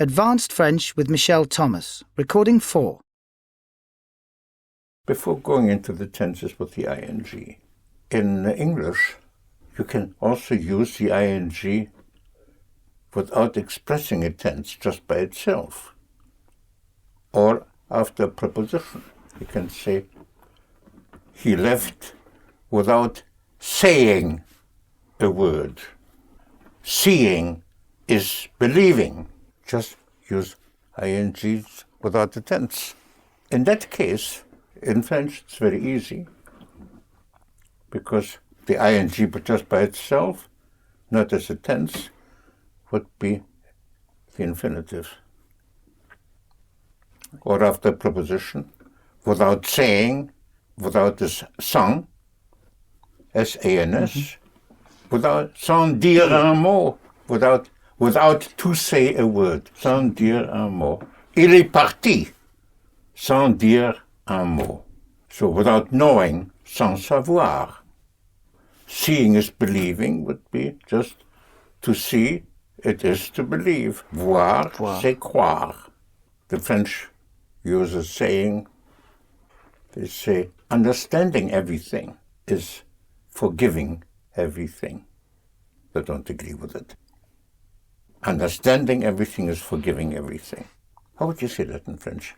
Advanced French with Michel Thomas. Recording 4. Before going into the tenses with the ing, in English, you can also use the ing without expressing a tense just by itself. Or after a preposition. You can say, he left without saying a word. Seeing is believing. Just use ings without the tense. In that case, in French, it's very easy because the ing, but just by itself, not as a tense, would be the infinitive. Or after a preposition, without saying, without this sans, S-A-N-S, without, sans dire un mot, without to say a word, sans dire un mot. Il est parti, sans dire un mot. So without knowing, sans savoir. Seeing is believing would be just to see, it is to believe. Voir, c'est croire. The French use a saying, they say, understanding everything is forgiving everything. They don't agree with it. Understanding everything is forgiving everything. How would you say that in French?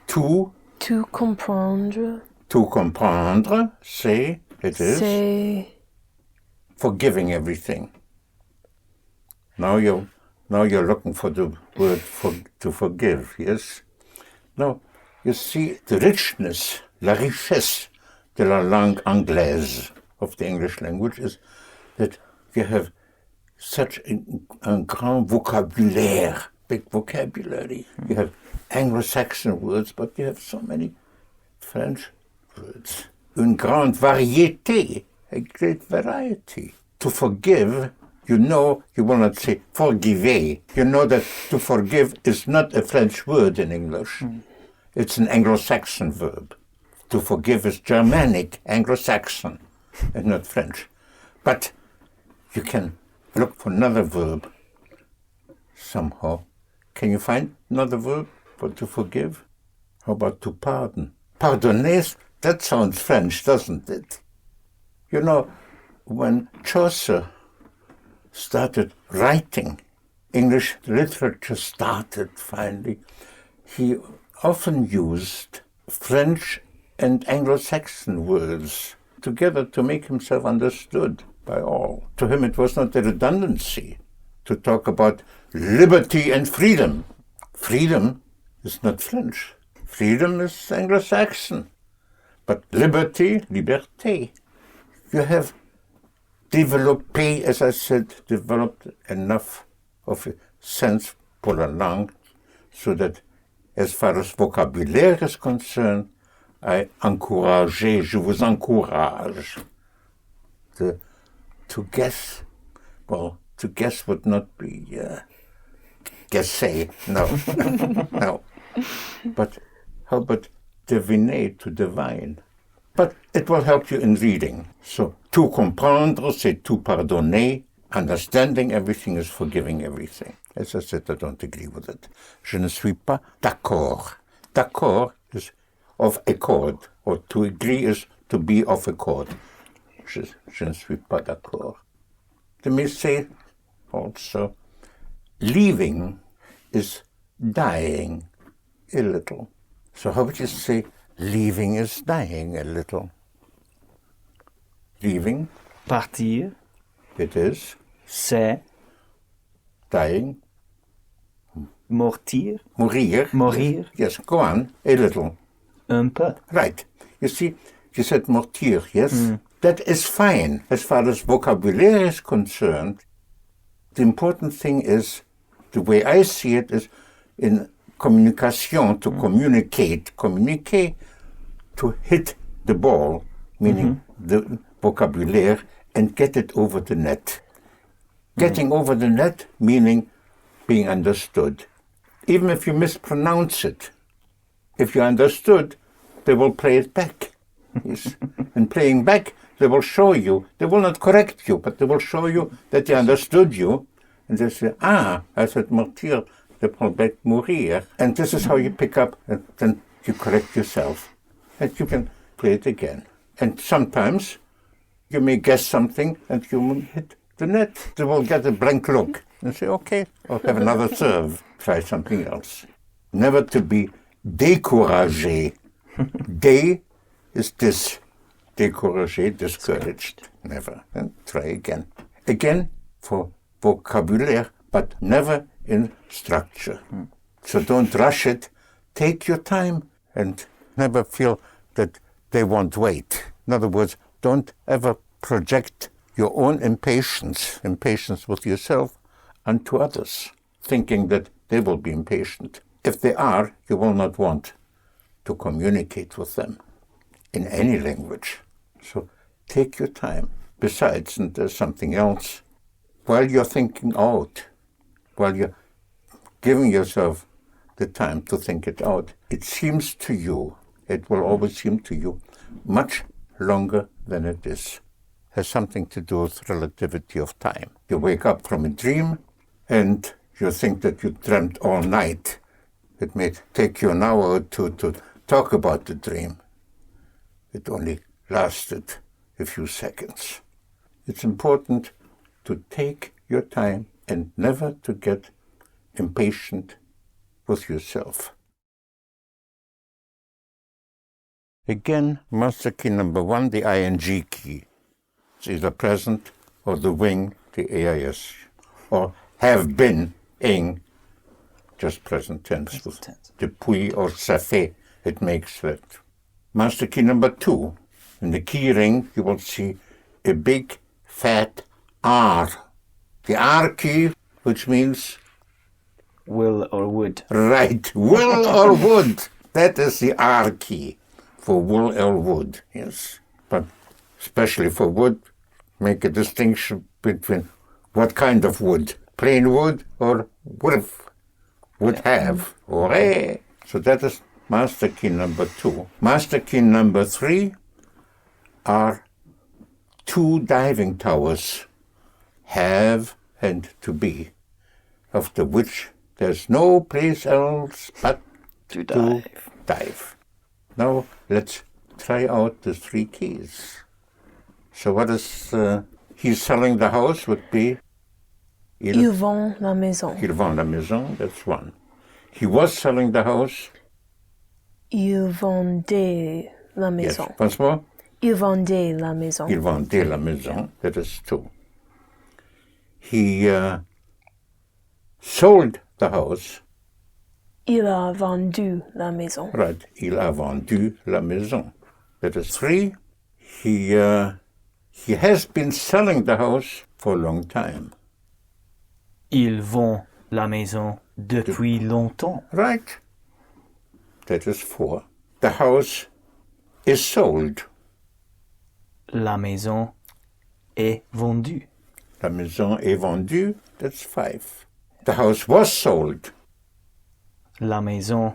To comprendre. To comprendre, say, it is. C'est forgiving everything. Now you're looking for the word to forgive, yes? Now, you see, the richness, la richesse de la langue anglaise, of the English language, is that you have such a grand vocabulaire, big vocabulary. You have Anglo-Saxon words, but you have so many French words. Une grande variété, a great variety. To forgive, you know, you will not say forgivez. You know that to forgive is not a French word in English. It's an Anglo-Saxon verb. To forgive is Germanic, Anglo-Saxon, and not French. But you can look for another verb somehow. Can you find another verb for to forgive? How about to pardon? Pardonner, that sounds French, doesn't it? You know, when Chaucer started writing, English literature started finally, he often used French and Anglo-Saxon words together to make himself understood by all. To him it was not a redundancy to talk about liberty and freedom. Freedom is not French. Freedom is Anglo-Saxon. But liberty, liberté. You have développé, as I said, developed enough of a sense for la langue so that as far as vocabulaire is concerned, I encourage, je vous encourage to guess. Well, to guess would not be guesser, no, no. But how about deviner, to divine? But it will help you in reading. So, to comprendre, c'est to pardonner. Understanding everything is forgiving everything. As I said, I don't agree with it. Je ne suis pas d'accord. D'accord is of accord, or to agree is to be of accord. Je ne suis pas d'accord. Let me say also, leaving is dying a little. So how would you say leaving is dying a little? Leaving. Partir. It is. C'est. Dying. Mourir. Mourir. Yes, go on. A little. Un peu. Right. You see, you said mortir, yes? That is fine as far as vocabulary is concerned. The important thing is, the way I see it is in communication, to communicate, to hit the ball, meaning the vocabulary, and get it over the net. Getting over the net, meaning being understood. Even if you mispronounce it, if you understood, they will play it back. Yes. And playing back, they will show you, they will not correct you, but they will show you that they understood you, and they say, I said mortir, they probably mourir. And this is how you pick up, and then you correct yourself. And you can play it again. And sometimes you may guess something and you will hit the net. They will get a blank look and say, okay, I'll have another serve. Try something else. Never to be découragé. Dé is this. Découragé, discouraged. Never. And try again. Again for vocabulary, but never in structure. So don't rush it. Take your time and never feel that they won't wait. In other words, don't ever project your own impatience with yourself onto others, thinking that they will be impatient. If they are, you will not want to communicate with them in any language. So take your time. Besides, and there's something else, while you're thinking out, while you're giving yourself the time to think it out, it seems to you, it will always seem to you, much longer than it is. Has something to do with relativity of time. You wake up from a dream and you think that you dreamt all night. It may take you an hour or two to talk about the dream. It only lasted a few seconds. It's important to take your time and never to get impatient with yourself. Again, master key number 1, the ing key. It's either present or the wing, the AIS, or have been, ing, just present tense. Depuis or ça fait, it makes that. Master key number 2, in the key ring you will see a big fat R. The R key, which means will or would. Right, will or would. That is the R key for will or would, yes. But especially for would, make a distinction between what kind of would. Plain would or would have, or eh. So that is master key number 2. Master key number 3 are 2 diving towers, have and to be, after which there's no place else but To dive. Now let's try out the 3 keys. So what is he's selling the house would be Il vend la maison. Il vend la maison, that's 1. He was selling the house. Il vendait la Yes, maison. once more. Il vendait la maison. Il vendait la maison, that is 2. He sold the house. Il a vendu la maison. Right, il a vendu la maison. That is 3. He has been selling the house for a long time. Il vend la maison depuis longtemps. Right. That is 4. The house is sold. La maison est vendue. La maison est vendue. That's 5. The house was sold. La maison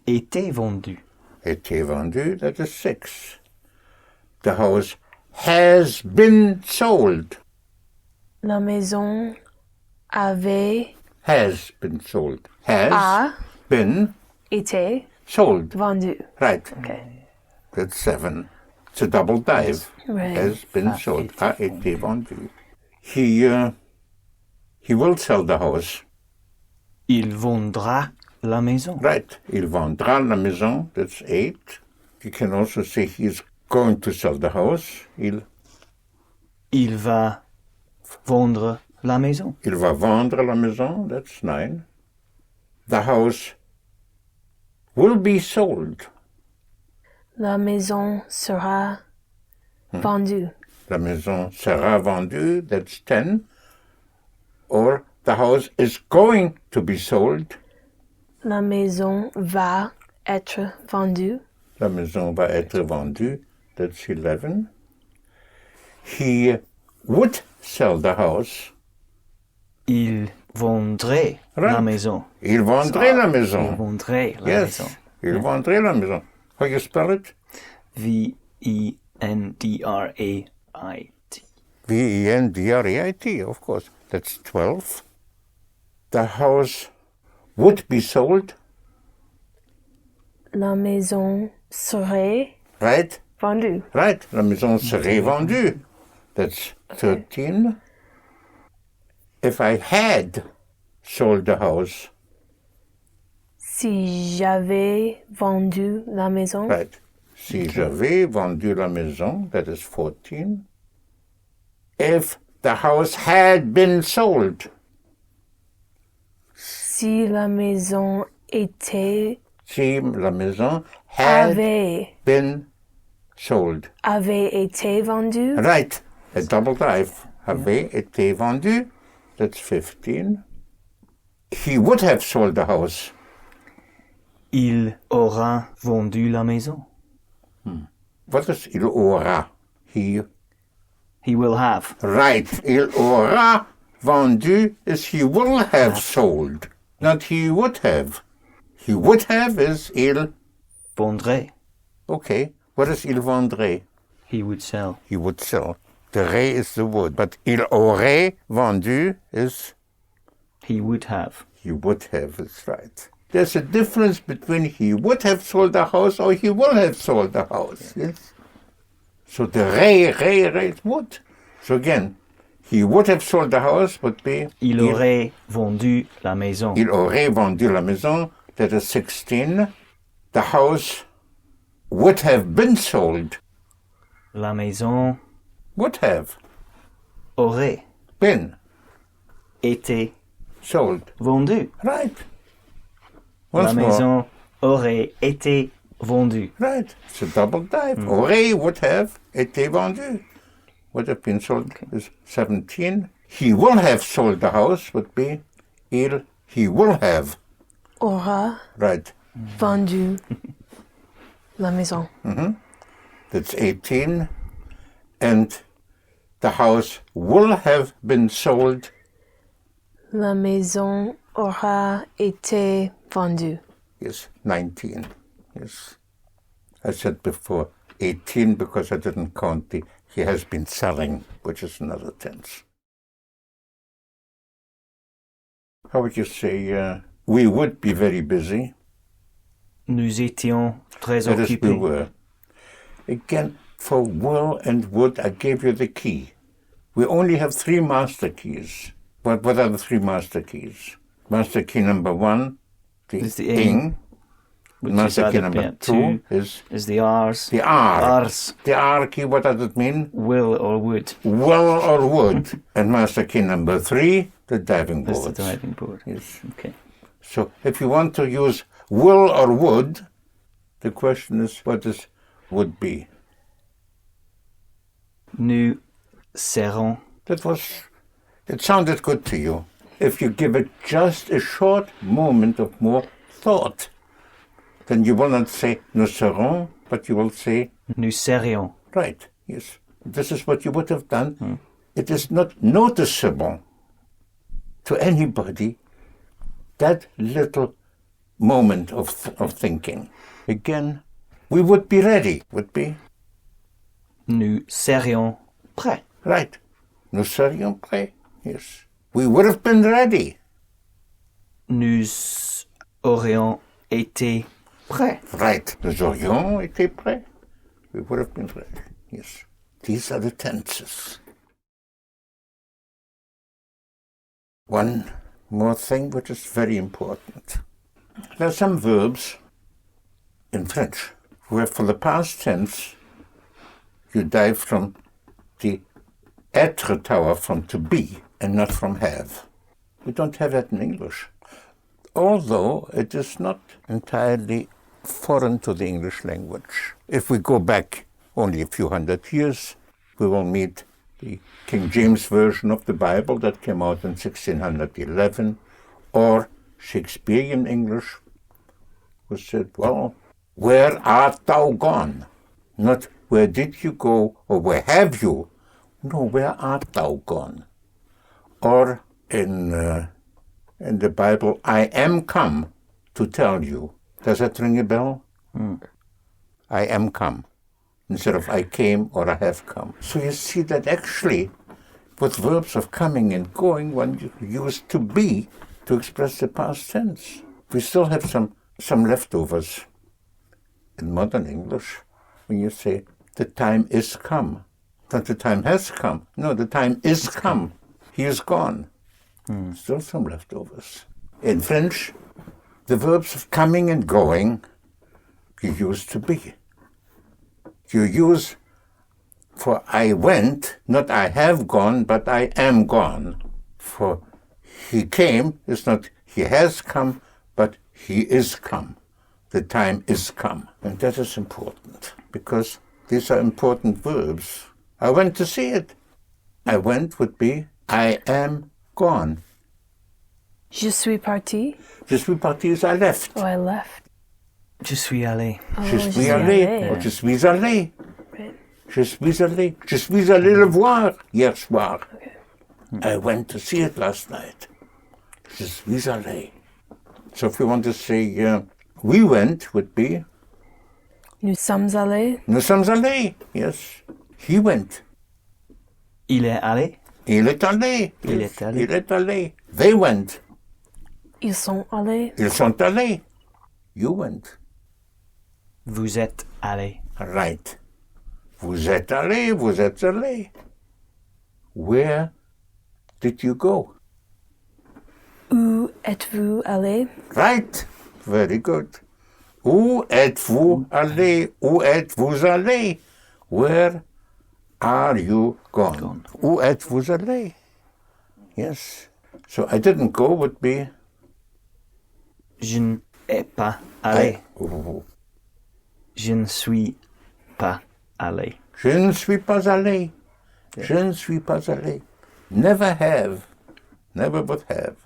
était vendue. Était vendue. That is 6. The house has been sold. La maison avait Has been sold. Has a been été sold. vendue. Right. Okay. That's 7. It's a double dive. Right. Has been sold. A été vendu. He will sell the house. Il vendra la maison. Right. Il vendra la maison. That's 8. You can also say he's going to sell the house. Il va vendre la maison. va vendre la maison. That's 9. The house will be sold. La maison sera vendue. La maison sera vendue. That's 10. Or the house is going to be sold. La maison va être vendue. La maison va être vendue. That's 11. He would sell the house. Il vendrait la Right. maison. Il vendrait la Il maison. vendrait la Yes. maison. Il vendrait la maison. How you spell it? V-E-N-D-R-A-I-T. Vendrait, of course. That's 12. The house would be sold, La maison serait right? vendue. Right. La maison serait vendue. That's 13. If I had sold the house, Si j'avais vendu la maison, right. Si j'avais vendu la maison, that is 14. If the house had been sold, si la maison était, si la maison had been sold. avait été vendue, Right. A double dive. Avait été vendu. That's 15. He would have sold the house. Il aura vendu la maison. What is il aura? He. He will have. Right. Il aura vendu is he will have sold, not he would have. He would have is il. Vendrait. Okay. What is il vendrait? He would sell. He would sell. The ré is the would, but il aurait vendu is He would have. he would have. Is right. There's a difference between he would have sold the house or he will have sold the house. Yes. So the ré is would. So again, he would have sold the house would be Il aurait vendu la maison. il aurait vendu la maison. That is 16. The house would have been sold. La maison Would have aurait been été sold. vendue. Right. La Once more. maison aurait été vendue. Right. It's a double dive. Aurait would have été vendu. Would have been sold is 17. He will have sold the house would be he will have. aura Right. vendu la maison. That's 18. And the house will have been sold. La maison aura été vendue. Yes, 19. Yes. I said before 18 because I didn't count the he has been selling, which is another tense. How would you say we would be very busy? Nous étions très That is, we occupés. were. Again, for will and would, I gave you the key. We only have 3 master keys. What are the 3 master keys? Master key number 1, Is the ing. ing, which is Master key either number bent 2 to, is the R's. the R. R's. The R key, what does it mean? Will or would. Will or would. And master key number 3, the diving That's boards. the diving board. Yes. Okay. So if you want to use will or would, the question is what does would be? Nous serons. It sounded good to you. If you give it just a short moment of more thought, then you will not say nous serons, but you will say, Nous serions. right, yes. This is what you would have done. It is not noticeable to anybody, that little moment of thinking. Again, we would be ready, would be. Nous serions prêts. Right. Nous serions prêts. Yes. We would have been ready. Nous aurions été prêts. Right. Nous aurions été prêts. We would have been ready. Yes. These are the tenses. One more thing which is very important. There are some verbs in French where for the past tense you dive from the être tower, from to be, and not from have. We don't have that in English. Although it is not entirely foreign to the English language. If we go back only a few hundred years, we will meet the King James Version of the Bible that came out in 1611, or Shakespearean English, which said, well, where art thou gone? Not where did you go or where have you? No, where art thou gone? Or in the Bible, I am come to tell you. Does that ring a bell? I am come, instead of I came or I have come. So you see that actually, with verbs of coming and going, one used to be to express the past tense. We still have some leftovers in modern English when you say, the time is come. Not the time has come. No, the time is come. He is gone. Still some leftovers. In French, the verbs of coming and going, you use to be. You use for I went, not I have gone, but I am gone. For he came is not he has come, but he is come. The time is come. And that is important, because these are important verbs. I went to see it. I went would be I am gone. Je suis parti. Je suis parti is I left. Oh, I left. Je suis allé. Oh, Je suis allé. Or je suis allé. Right. Je suis allé. Je suis allé le voir hier soir. Okay. I went to see it last night. Je suis allé. So if you want to say we went would be Nous sommes allés. nous sommes allés. Yes. He went. Il est allé. Il est allé. Il Yes. est allé. Il est allé. They went. Ils sont allés. Ils sont allés. You went. Vous êtes allé. Right. Vous êtes allé. Vous êtes allé. Where did you go? Où êtes-vous allés? Right. Very good. Où êtes-vous allé? Où êtes-vous allé? Where are you gone? Où êtes-vous allé? Yes. So I didn't go would be Je n'ai pas allé. Oh. Je ne suis pas allé. Je ne suis pas allé. Je ne suis pas allé. Never have. Never would have.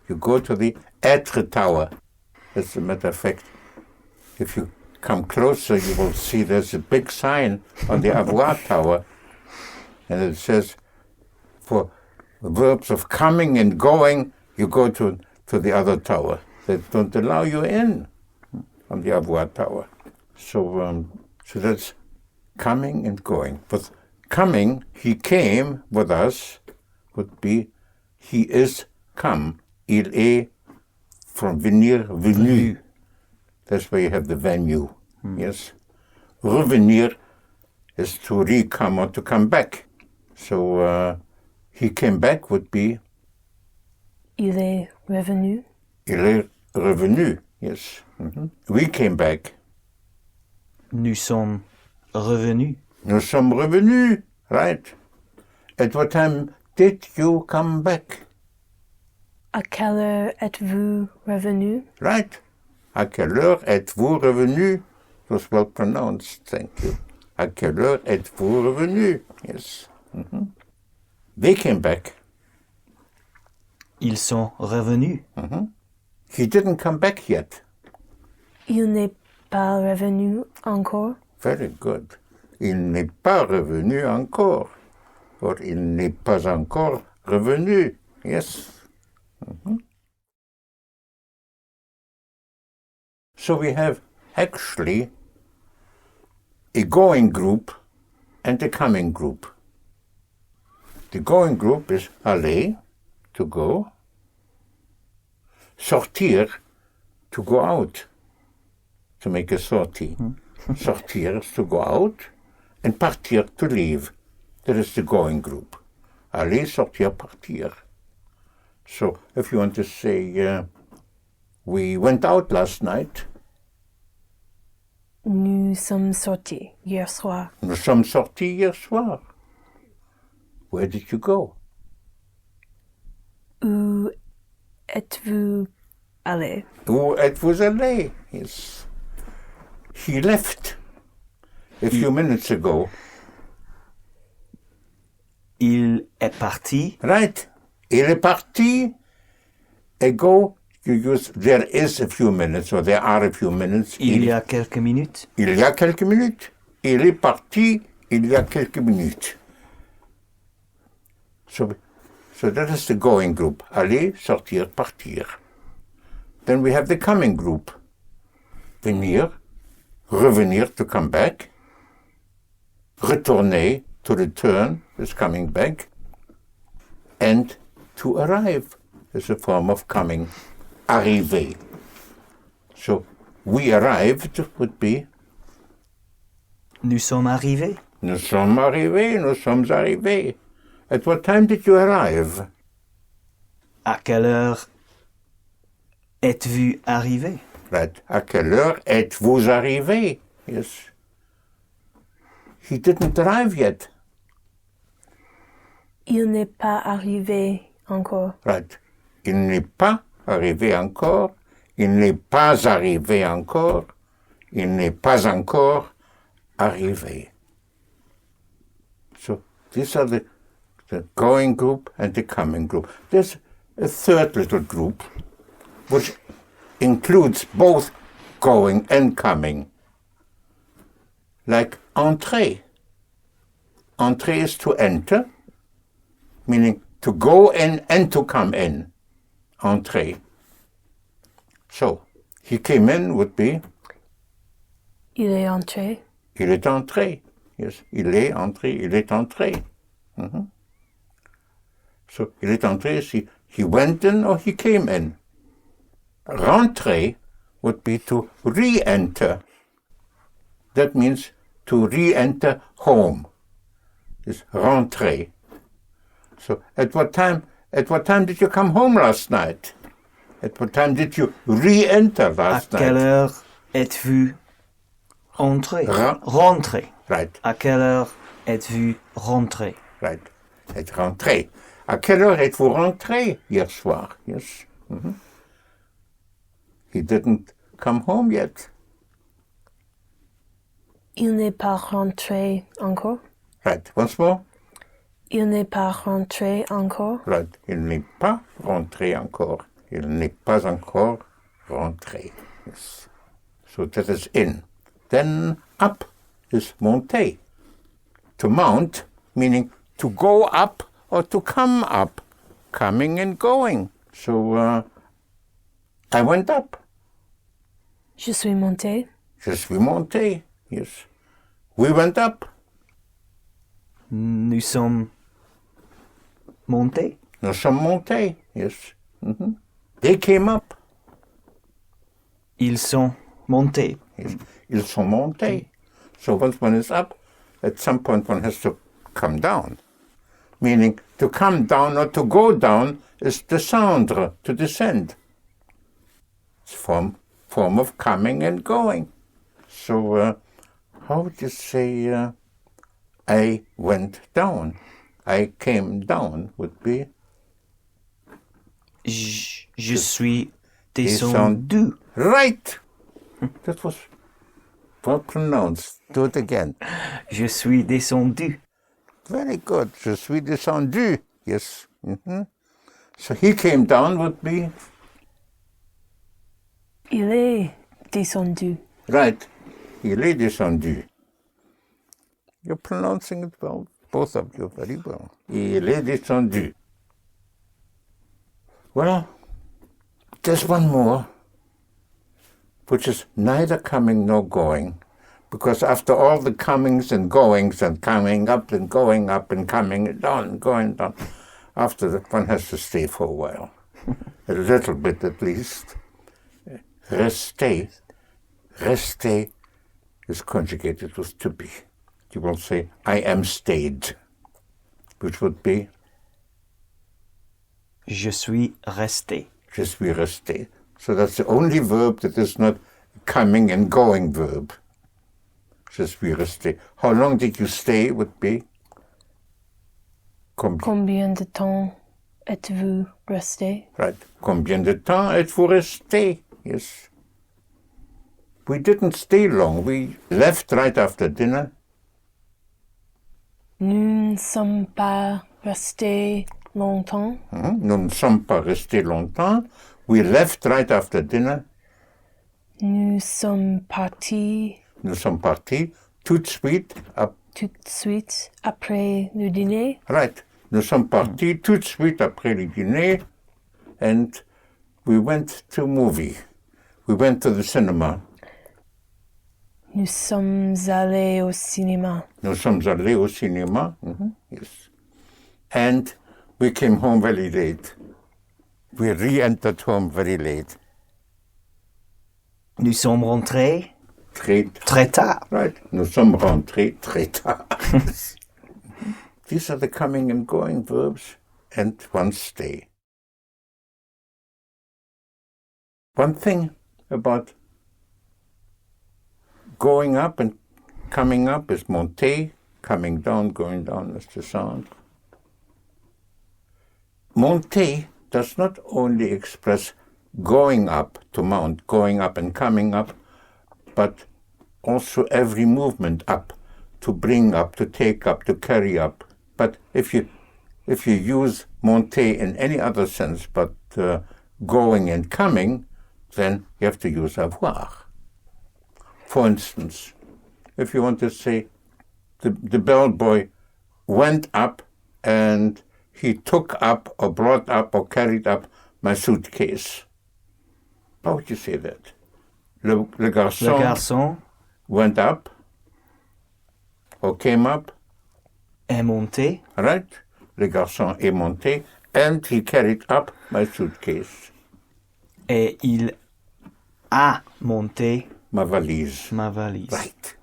You go to the être tower. As a matter of fact, if you come closer, you will see there's a big sign on the avoir tower. And it says, for verbs of coming and going, you go to the other tower. They don't allow you in on the avoir tower. So that's coming and going. But coming, he came with us, would be he is come. Il est from venir, venu. That's where you have the venue. Yes. Revenir is to re-come or to come back. So he came back would be Il est revenu. il est revenu. Yes. We came back. Nous sommes revenus. Nous sommes revenus. Right. At what time did you come back? À quelle heure êtes-vous revenu? Right. À quelle heure êtes-vous revenu? It was well pronounced. Thank you. À quelle heure êtes-vous revenu? Yes. They came back. Ils sont revenus. He didn't come back yet. Il n'est pas revenu encore. Very good. Il n'est pas revenu encore. Or il n'est pas encore revenu. Yes. So we have actually a going group and a coming group. The going group is aller, to go. Sortir, to go out, to make a sortie. Sortir is to go out, and partir, to leave. That is the going group. Aller, sortir, partir. So if you want to say, we went out last night. Nous sommes sortis hier soir. Nous sommes sortis hier soir. Where did you go? Où êtes-vous allés? Où êtes-vous allé? Yes. He left a few minutes ago. Il est parti. Right. Il est parti. Ago, you use there is a few minutes, or there are a few minutes. Il y a quelques minutes. Il y a quelques minutes. Il est parti il y a quelques minutes. So that is the going group. Aller, sortir, partir. Then we have the coming group. Venir, revenir, to come back. Retourner, to return, is coming back. And to arrive is a form of coming. Arriver. So we arrived would be Nous sommes arrivés. nous sommes arrivés, nous sommes arrivés. At what time did you arrive? À quelle heure êtes-vous arrivé? Right. À quelle heure êtes-vous arrivés? Yes. He didn't arrive yet. Il n'est pas arrivé encore. Right. Il n'est pas arrivé encore. Il n'est pas arrivé encore. Il n'est pas encore arrivé. So these are the going group and the coming group. There's a third little group which includes both going and coming. Like entrer. Entrer is to enter, meaning to go in and to come in. Entrer. So, he came in would be Il est entré. il est entré. Yes, il est entré, il est entré. Mhm. So, il est entré is he went in or he came in. Rentrer would be to re-enter. That means to re-enter home. Is rentrer. So, at what time did you come home last night? At what time did you re-enter À last night? quelle heure êtes-vous entré? Ra- Rentré. Right, À quelle heure êtes-vous rentré? right. Être rentré. À quelle heure êtes-vous rentré hier soir? Yes. Mhm. He didn't come home yet. Il n'est pas rentré encore. Right. Once more. Il n'est pas rentré encore. Right. Il n'est pas rentré encore. Il n'est pas encore rentré. Yes. So that is in. Then up is monter. To mount, meaning to go up or to come up. Coming and going. So I went up. Je suis monté. Je suis monté. Yes. We went up. Nous sommes montés. Nous sommes montés. Yes. Mhm. They came up. Ils sont montés. Yes. Ils sont montés. So once one is up, at some point one has to come down. Meaning to come down or to go down is descendre, to descend. It's form of coming and going. So how would you say I went down? I came down would be Je suis descendu. right. That was well pronounced. Do it again. Je suis descendu. Very good. Je suis descendu. Yes. Mhm. So he came down would be Il est descendu. right. Il est descendu. You're pronouncing it well, both of you, very well. Il est descendu. Well, there's one more, which is neither coming nor going, because after all the comings and goings and coming up and going up and coming down and going down, after that one has to stay for a while, a little bit at least. Rester. Rester is conjugated with to be. You will say, I am stayed, which would be, Je suis resté. je suis resté. So that's the only verb that is not a coming and going verb. Je suis resté. How long did you stay would be? Combien de temps êtes-vous resté? Right. Combien de temps êtes-vous resté? Yes. We didn't stay long. We left right after dinner. Nous ne sommes pas restés longtemps. Nous ne sommes pas restés longtemps. We left right after dinner. Nous sommes partis Nous sommes partis tout de suite. tout de suite après le dîner. Right. Nous sommes partis tout de suite après le dîner, and we went to movie. We went to the cinema. Nous sommes allés au cinéma. Nous sommes allés au cinéma. Yes. And we came home very late. We re-entered home very late. Nous sommes rentrés très très tard. Right. Nous sommes rentrés très tard. These are the coming and going verbs, and one stay. One thing about going up and coming up is monter, coming down, going down is descendre. Monter does not only express going up to mount, going up and coming up, but also every movement up, to bring up, to take up, to carry up. But if you use monter in any other sense but going and coming, then you have to use avoir. For instance, if you want to say the bellboy went up and he took up or brought up or carried up my suitcase. How would you say that? Le garçon went up or came up. Est monté. Right? Le garçon est monté and he carried up my suitcase. Et il a monté Ma valise. ma valise. Right.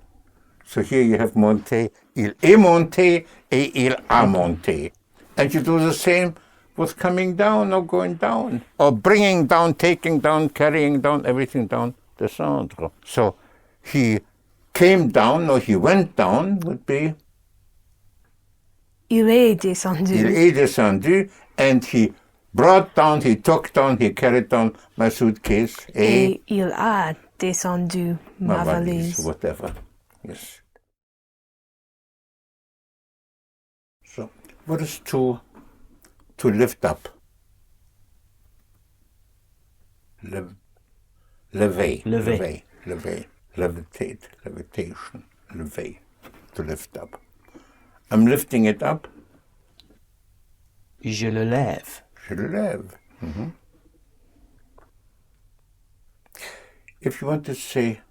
So here you have monté. Il est monté et il a monté. And you do the same with coming down or going down. Or bringing down, taking down, carrying down, everything down, descendre. So he came down or he went down would be Il est descendu. il est descendu and he brought down, he took down, he carried down my suitcase Et il a descendu ma valise. Whatever. Yes. So, what is to lift up? Lever. Levitate. Levitation. Lever. To lift up. I'm lifting it up. Je le lève. Je le lève. Mm-hmm. If you want to say,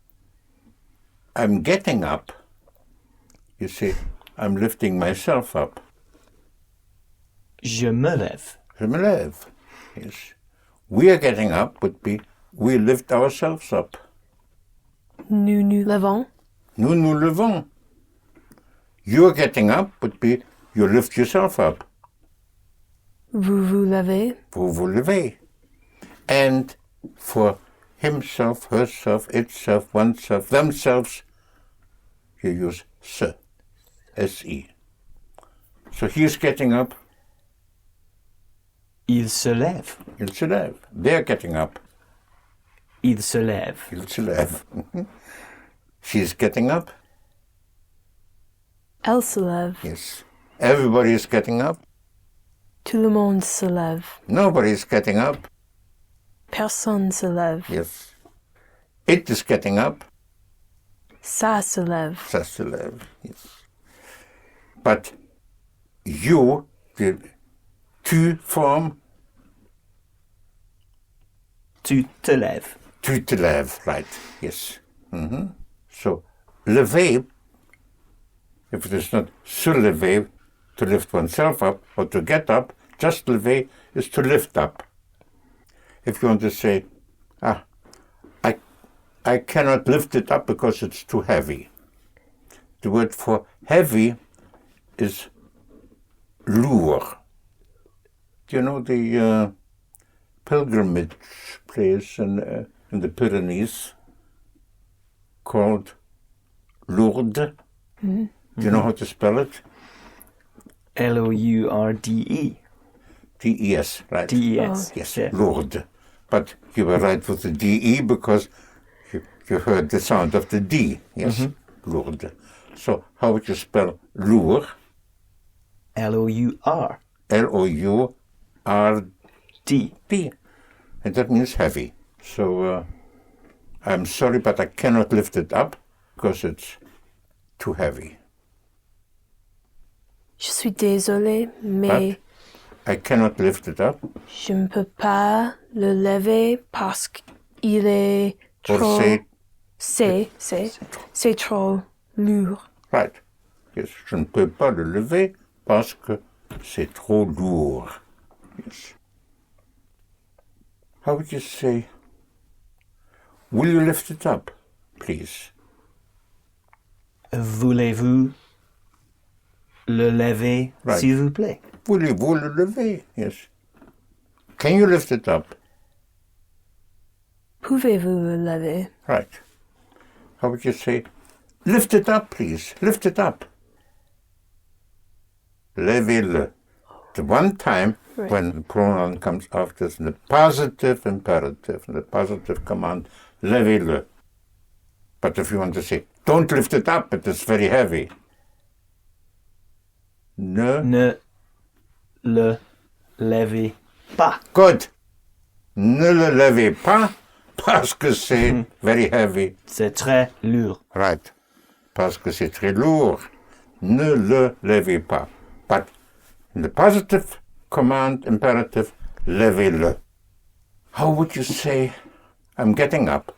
I'm getting up, you say, I'm lifting myself up. Je me lève. Je me lève. Yes. We are getting up would be, we lift ourselves up. Nous nous levons. Nous nous levons. You're getting up would be, you lift yourself up. Vous vous levez. Vous vous levez. And for himself, herself, itself, oneself, themselves, you use se, S-E. So he's getting up. Il se lève. Il se lève. They're getting up. Il se lève. Il se lève. She's getting up. Elle se lève. Yes. Everybody is getting up. Tout le monde se lève. Nobody is getting up. Personne se lève. Yes. It is getting up. Ça se lève. Ça se lève. Yes. But you, the tu form, Tu te lèves. tu te lèves, right? Yes. Mm-hmm. So, lever, if it is not se lever, to lift oneself up, or to get up, just lever is to lift up. If you want to say, I cannot lift it up because it's too heavy. The word for heavy is lourd. Do you know the pilgrimage place in the Pyrenees called Lourdes? Mm-hmm. Do you know how to spell it? Lourde. D-E-S, right? D-E-S. Oh. Yes, Yeah. Lourdes. But you were right with the D-E because you heard the sound of the D. Yes, Lourdes. So how would you spell lourd? L-O-U-R. L-O-U-R-D. D. And that means heavy. So I'm sorry, but I cannot lift it up because it's too heavy. Je suis désolée, mais But I cannot lift it up. je ne peux pas le lever parce qu'il est trop... C'est trop lourd. Right. Yes, je ne peux pas le lever parce que c'est trop lourd. Yes. How would you say, Will you lift it up, please? Voulez-vous le lever, Right. s'il vous plaît? Voulez-vous le lever? Yes. Can you lift it up? Pouvez-vous le lever? Right. How would you say, lift it up, please, lift it up. Levez-le. The one time Right. when the pronoun comes after the positive imperative, the positive command, levez-le. But if you want to say, don't lift it up, it is very heavy. Ne. Ne le levez pas. Good. Ne le levez pas parce que c'est very heavy. C'est très lourd. Right. Parce que c'est très lourd. Ne le levez pas. But in the positive command imperative, levez-le. How would you say, I'm getting up?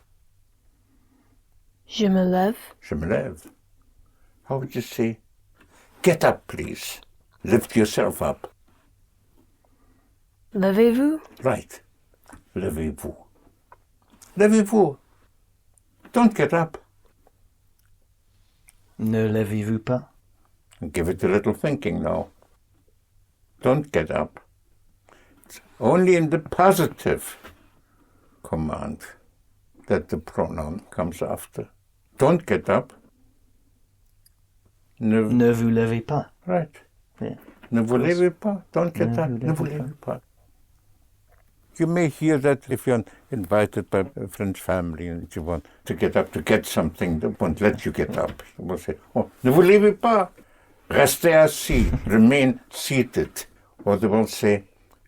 Je me lève. Je me lève. How would you say, get up, please. Lift yourself up. Levez-vous. Right. Levez-vous. Levez-vous. Don't get up. Ne levez-vous pas? Give it a little thinking now. Don't get up. It's only in the positive command that the pronoun comes after. Don't get up. Ne vous levez pas. Right. Yeah. Ne vous levez pas. Don't get Ne up. vous Ne vous levez levez pas. You may hear that if you're invited by a French family and you want to get up to get something, they won't let you get up. They will say, oh, ne vous levez pas. Restez assis. Remain seated. Or they will say,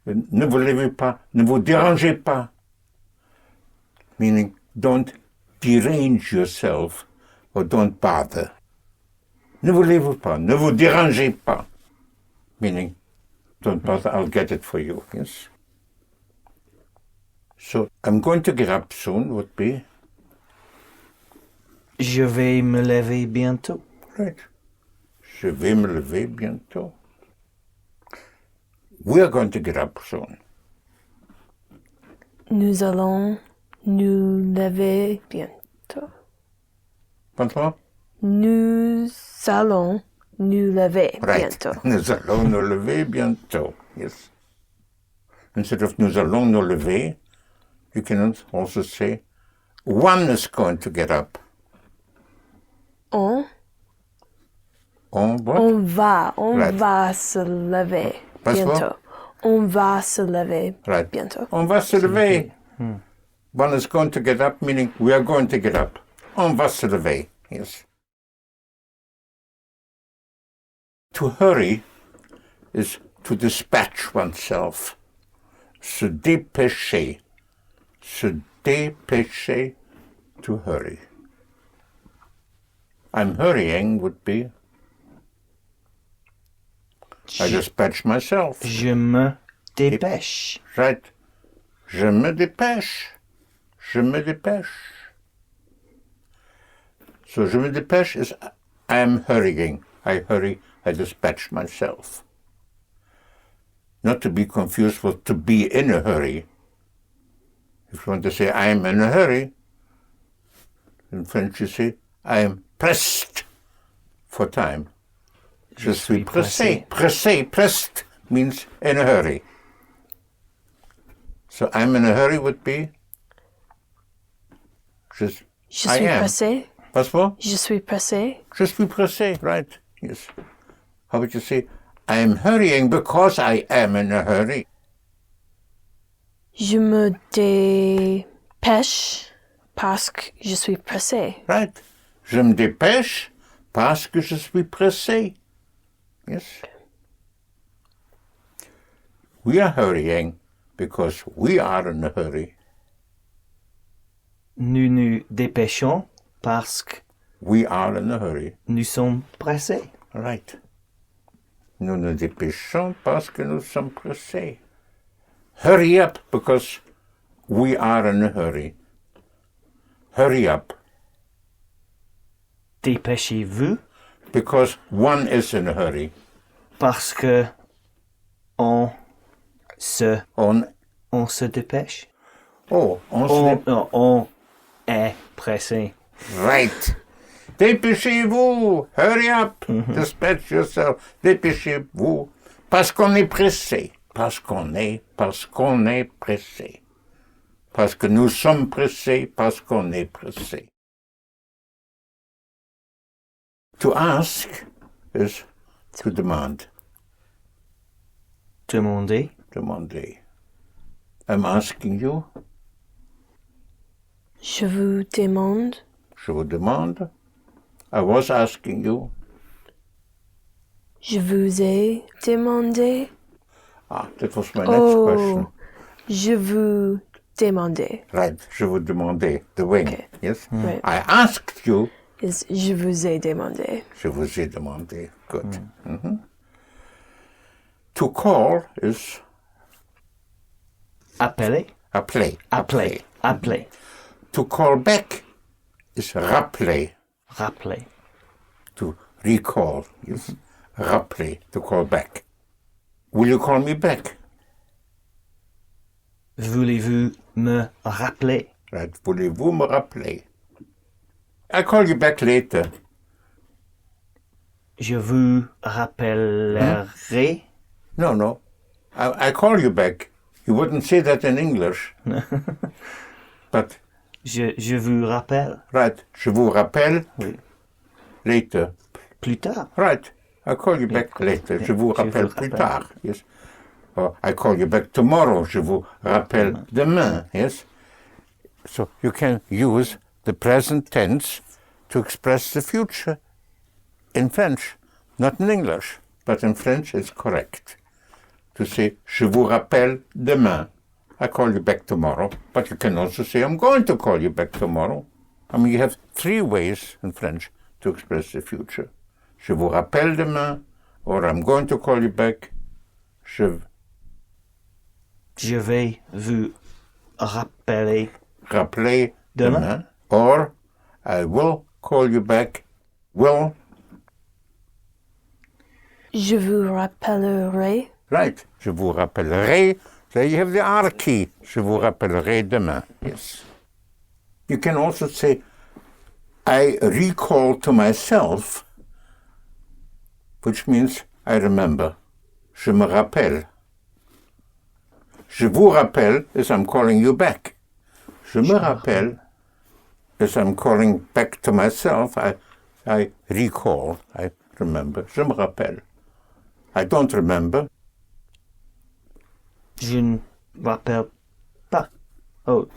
ne vous levez pas. Ne vous dérangez pas. Meaning, don't derange yourself or don't bother. Ne vous levez pas. Ne vous dérangez pas. Meaning, don't bother, I'll get it for you. Yes? So, I'm going to get up soon would be, Je vais me lever bientôt. right. Je vais me lever bientôt. We're going to get up soon. Nous allons nous lever bientôt. Pardon? Nous allons nous lever Right. bientôt. Nous allons nous lever bientôt. Yes. Instead of nous allons nous lever, you can also say, one is going to get up. On what? on Right. va se lever Pas bientôt. quoi? On va se lever Right. bientôt. On va se lever. One is going to get up, meaning we are going to get up. On va se lever. Yes. To hurry is to dispatch oneself. Se dépêcher. Se dépêcher, to hurry. I'm hurrying would be I dispatch myself. Je me dépêche. Right. Je me dépêche. Je me dépêche. So je me dépêche is I am hurrying. I hurry, I dispatch myself. Not to be confused with to be in a hurry. If you want to say I am in a hurry, in French you say I am pressed for time. Je suis pressé. Pressé, pressed means in a hurry. So I'm in a hurry would be Je I suis am. pressé. What's what? Je suis pressé. Je suis pressé, right? Yes. How would you say I am hurrying because I am in a hurry? Je me dépêche parce que je suis pressé. Right. Je me dépêche parce que je suis pressé. Yes. We are hurrying because we are in a hurry. Nous nous dépêchons parce que We are in a hurry. nous sommes pressés. Right. Nous nous dépêchons parce que nous sommes pressés. Hurry up because we are in a hurry. Hurry up Dépêchez-vous because one is in a hurry. parce que on se On dépêche. on On est pressé. Right. Dépêchez-vous. Hurry up. Dispatch yourself. Dépêchez-vous. Parce qu'on est pressé. Parce qu'on est pressé. Parce que nous sommes pressés, parce qu'on est pressé. To ask is to demand. Demander. Demander. I'm asking you. Je vous demande. Je vous demande. I was asking you. Je vous ai demandé. Ah, that was my next question. Je vous demandais. Right, je vous demandais. The wing, Okay. yes? Right. I asked you. Is je vous ai demandé. Je vous ai demandé. Good. Mhm. To call is Appeler. appeler. Appeler. Appeler. To call back is rappeler. Rappeler. To recall, yes? Rappeler, to call back. Will you call me back? Voulez-vous me rappeler? Right, voulez-vous me rappeler? I'll call you back later. Je vous rappellerai. No. I call you back. You wouldn't say that in English. But, Je vous rappelle. right, je vous rappelle later. Plus tard. Right, I'll call you back later. Je vous rappelle plus tard. Yes. Or I call you back tomorrow. Je vous rappelle demain. Yes. So you can use the present tense to express the future in French, not in English, but in French it's correct. To say, je vous rappelle demain. I call you back tomorrow. But you can also say, I'm going to call you back tomorrow. I mean, you have three ways in French to express the future. Je vous rappelle demain, or I'm going to call you back. Je vais vous rappeler rappeler demain, or I will call you back. Will. Je vous rappellerai. Right. Je vous rappellerai. There you have the R key. Je vous rappellerai demain. Yes. You can also say, I recall to myself, which means I remember. Je me rappelle. Je vous rappelle is I'm calling you back. Je me rappelle is I'm calling back to myself. I recall. I remember. Je me rappelle. I don't remember. Je ne rappelle pas. Oh.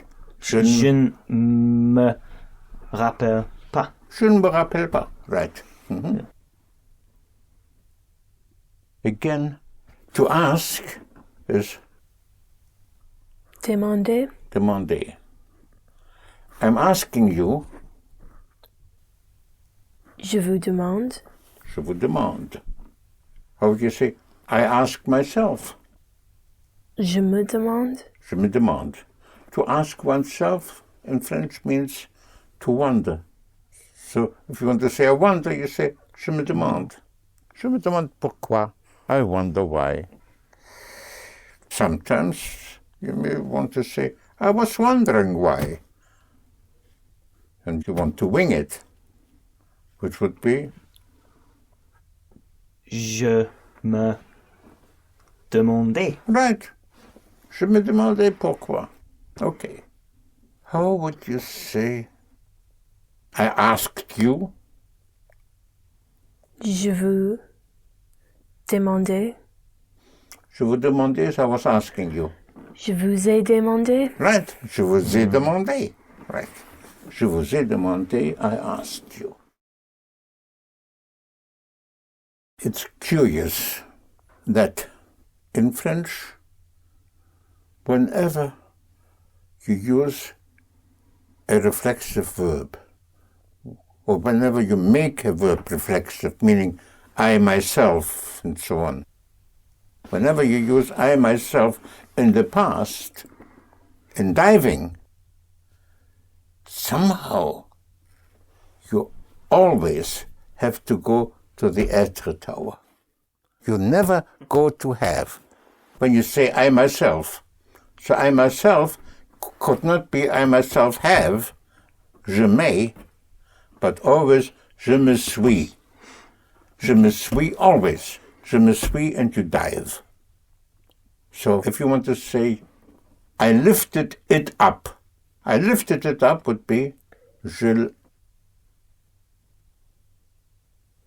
Je ne me rappelle pas. Je ne me rappelle pas. Right. Mm-hmm. Yeah. Again, to ask is Demander. demander. I'm asking you. Je vous demande. Je vous demande. How would you say, I ask myself? Je me demande. Je me demande. To ask oneself in French means to wonder. So if you want to say I wonder, you say je me demande. Je me demande pourquoi. I wonder why. Sometimes you may want to say I was wondering why. And you want to wing it, which would be Je me demandais. right. Je me demandais pourquoi. Okay. How would you say I asked you? Je vous demandais. Je vous demandais, I was asking you. Je vous ai demandé. Right. Je vous ai demandé. Right. Je vous ai demandé, I asked you. It's curious that in French, whenever you use a reflexive verb, or whenever you make a verb reflexive, meaning I myself and so on, whenever you use I myself in the past, in diving, somehow you always have to go to the être tower. You never go to have. When you say I myself, so I myself could not be I myself have. je may, but always je me suis. Je me suis always. Je me suis and you dive. So if you want to say, I lifted it up. I lifted it up would be,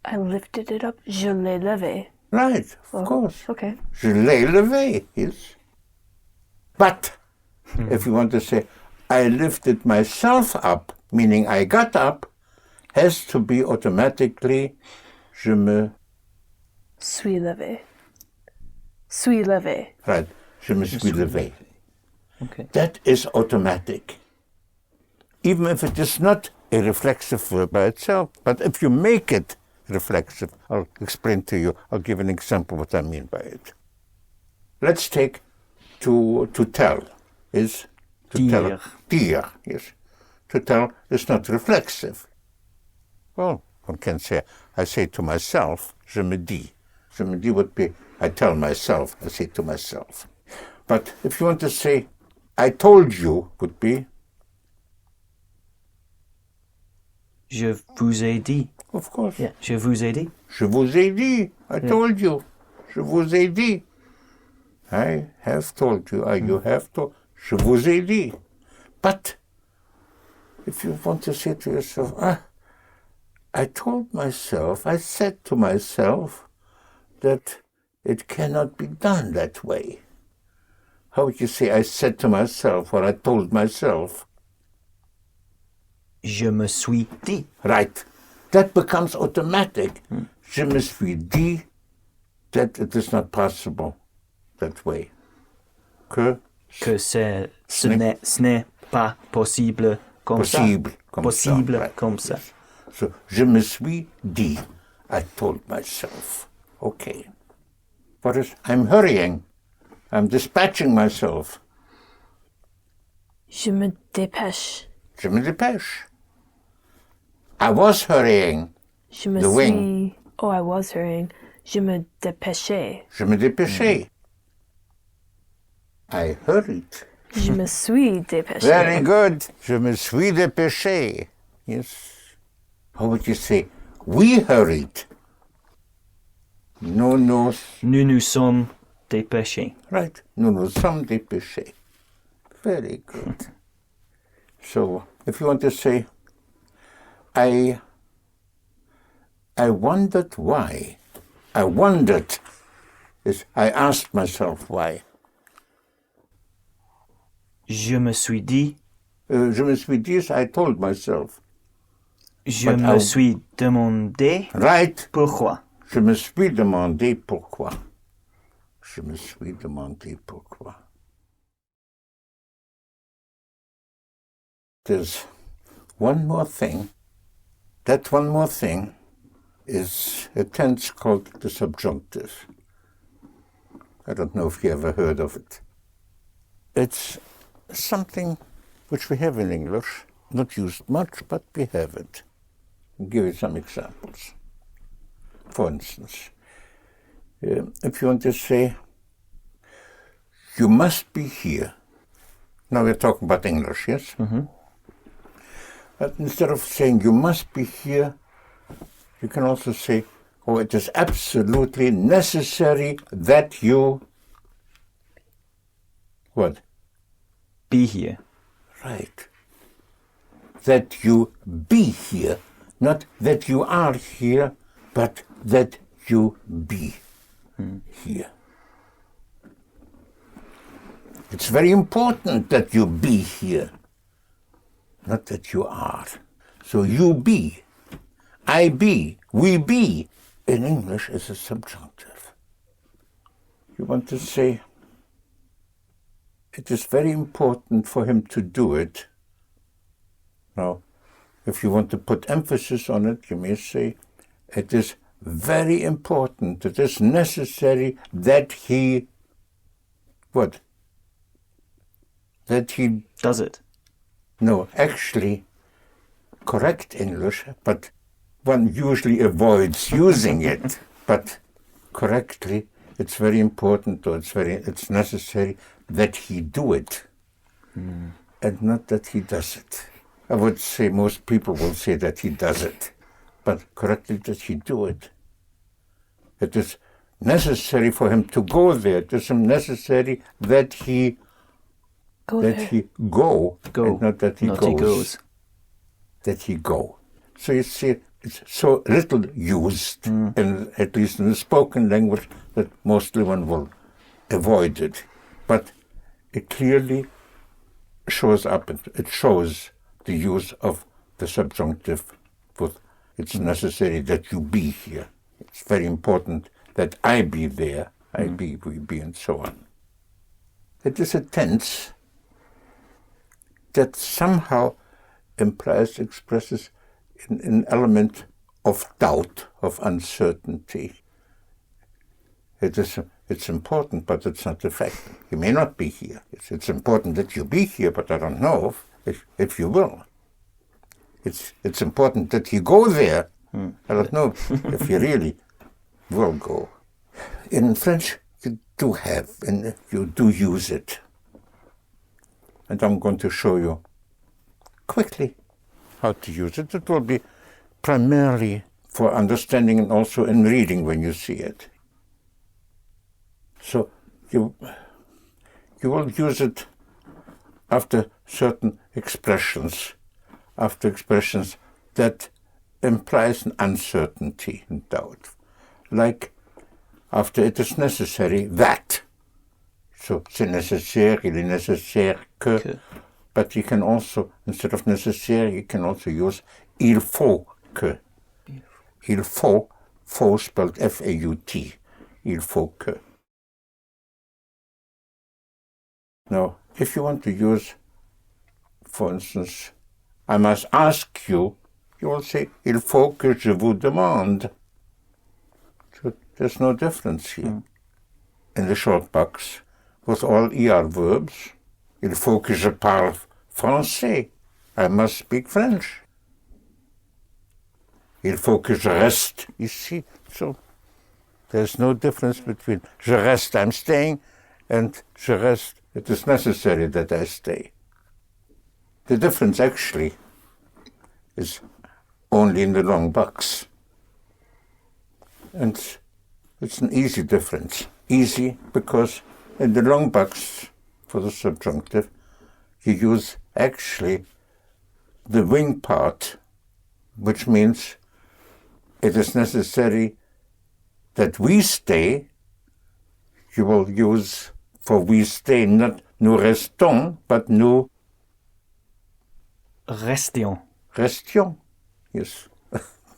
I lifted it up. Je l'ai levé. right, of course. Okay. Je l'ai levé, yes. But if you want to say, I lifted myself up, meaning I got up, has to be automatically, je me, Suis levé. Suis levé. right, je me suis levé. Okay. That is automatic. Even if it is not a reflexive verb by itself, but if you make it reflexive, I'll explain to you, I'll give an example what I mean by it. Let's take to tell is to tell. Dire. Dire, yes. To tell is not reflexive. Well, one can say, I say to myself, je me dis. Je me dis would be, I tell myself, I say to myself. But if you want to say, I told you, would be, Je vous ai dit. of course. Yeah. Je vous ai dit. Je vous ai dit, I told you. Je vous ai dit. I have told you, you have told. Je vous ai dit. But if you want to say to yourself, I told myself, I said to myself that it cannot be done that way. How would you say, I said to myself, or I told myself? Je me suis dit. Right. That becomes automatic. Je me suis dit that it is not possible that way. Que Ce n'est pas possible comme possible ça. comme Possible ça, right. comme ça. So, je me suis dit. I told myself. Okay. What is, I'm hurrying. I'm dispatching myself. Je me dépêche. Je me dépêche. I was hurrying. Je me The suis... wing. Oh, I was hurrying. Je me dépêchais. Je me dépêchais. I hurried. Je me suis dépêché. Very good. Je me suis dépêché. Yes. How would you say? We hurried. Nous Nous sommes dépêchés. right. Nous nous sommes dépêchés. Very good. So, if you want to say, I wondered why. I wondered is I asked myself why. Je me suis dit. Je me suis dit, I told myself. Je But me suis demandé Right. pourquoi. Je me suis demandé pourquoi. Je me suis demandé pourquoi. There's one more thing. That one more thing is a tense called the subjunctive. I don't know if you ever heard of it. It's something which we have in English, not used much, but we have it. I'll give you some examples. For instance, if you want to say, you must be here. Now we're talking about English, yes? Mm-hmm. But instead of saying you must be here, you can also say, oh, it is absolutely necessary that you... What? Be here. Right. That you be here. Not that you are here, but that you be here. It's very important that you be here, not that you are. So you be, I be, we be, in English is a subjunctive. You want to say, it is very important for him to do it. Now, if you want to put emphasis on it, you may say, it is very important, it is necessary that he, what? That he... Does it? No, actually, correct English, but one usually avoids using it. But correctly, it's very important, or it's necessary that he do it, and not that he does it. I would say most people will say that he does it, but correctly does he do it? It is necessary for him to go there. It is necessary that he Go that there. he go, and not that he Not goes. he goes. That he go. So you see, it's so little used, in, at least in the spoken language, that mostly one will avoid it. But it clearly shows up, it shows the use of the subjunctive with it's necessary that you be here. It's very important that I be there, I be, we be, and so on. It is a tense that somehow implies, expresses an element of doubt, of uncertainty. It's important, but it's not the fact. You may not be here. It's important that you be here, but I don't know if you will. It's important that you go there. I don't know if you really will go. In French, you do have, and you do use it. And I'm going to show you quickly how to use it. It will be primarily for understanding and also in reading when you see it. So you will use it after certain expressions, after expressions that implies an uncertainty and doubt. Like after it is necessary that. So c'est nécessaire, il est nécessaire que. But you can also, instead of nécessaire, you can also use il faut que. Il faut, faut spelled F-A-U-T. Il faut que. Now, if you want to use, for instance, I must ask you, you will say, il faut que je vous demande. So there's no difference here. In the short box, with all ER verbs, il faut que je parle français. I must speak French. Il faut que je reste ici. So there's no difference between je reste, I'm staying, and je reste, it is necessary that I stay. The difference actually is only in the long box. And it's an easy difference. Easy because in the long box for the subjunctive, you use actually the wing part, which means it is necessary that we stay. You will use for we stay not nous restons, but nous Restions. restions. Yes.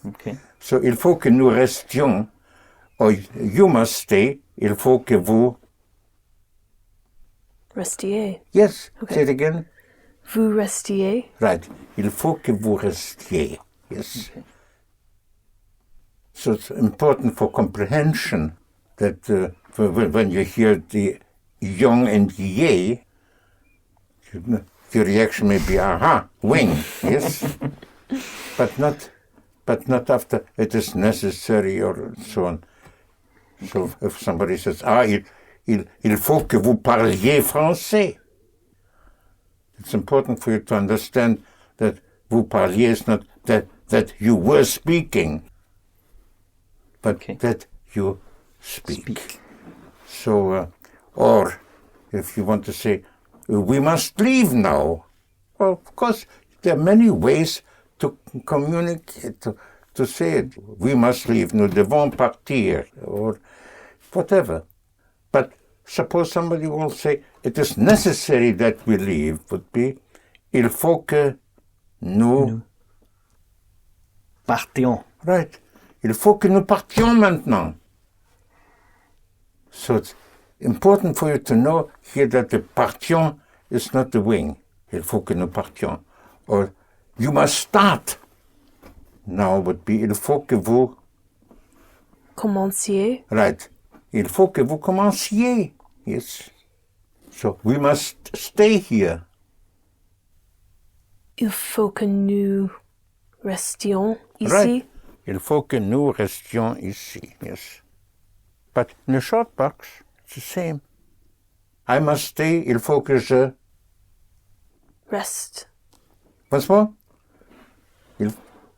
Okay. So il faut que nous restions, or you must stay, il faut que vous. Restiez. Yes, Okay. say it again. Vous restiez. Right. Il faut que vous restiez. Yes. Okay. So it's important for comprehension that when you hear the young and ye, your reaction may be, aha, wing, yes? but not after it is necessary or so on. So if somebody says, il faut que vous parliez français. It's important for you to understand that vous parliez is not that you were speaking, but that you speak. So, or if you want to say, we must leave now. Well, of course, there are many ways to communicate, to say it. We must leave, nous devons partir, or whatever. But suppose somebody will say, it is necessary that we leave, would be, il faut que nous Partions. Right. Il faut que nous partions maintenant. So it's important for you to know here that the partions is not the wing. Il faut que nous partions. Or you must start. Now would be il faut que vous. Commenciez. Right. Il faut que vous commenciez. Yes. So we must stay here. Il faut que nous restions ici. Right. Il faut que nous restions ici. Yes. But in the short box, it's the same. I must stay. Il faut que je. Reste. Once more.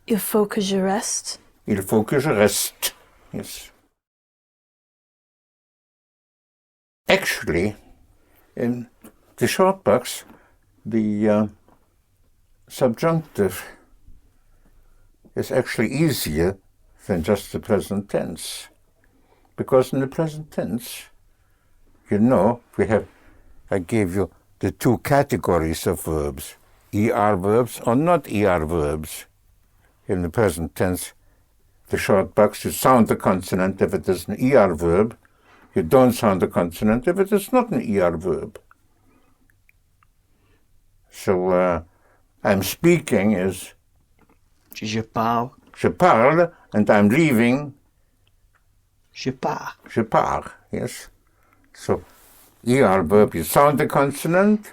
Il faut que je reste. Il faut que je reste. Yes. Actually, in the short box, the subjunctive is actually easier than just the present tense. Because in the present tense, you know, I gave you the two categories of verbs, ER verbs or not ER verbs. In the present tense, the short box, you sound the consonant if it is an ER verb. You don't sound the consonant if it is not an ER verb. So, I'm speaking is Je parle. je parle, and I'm leaving Je pars. je pars, yes. So, ER verb, you sound the consonant.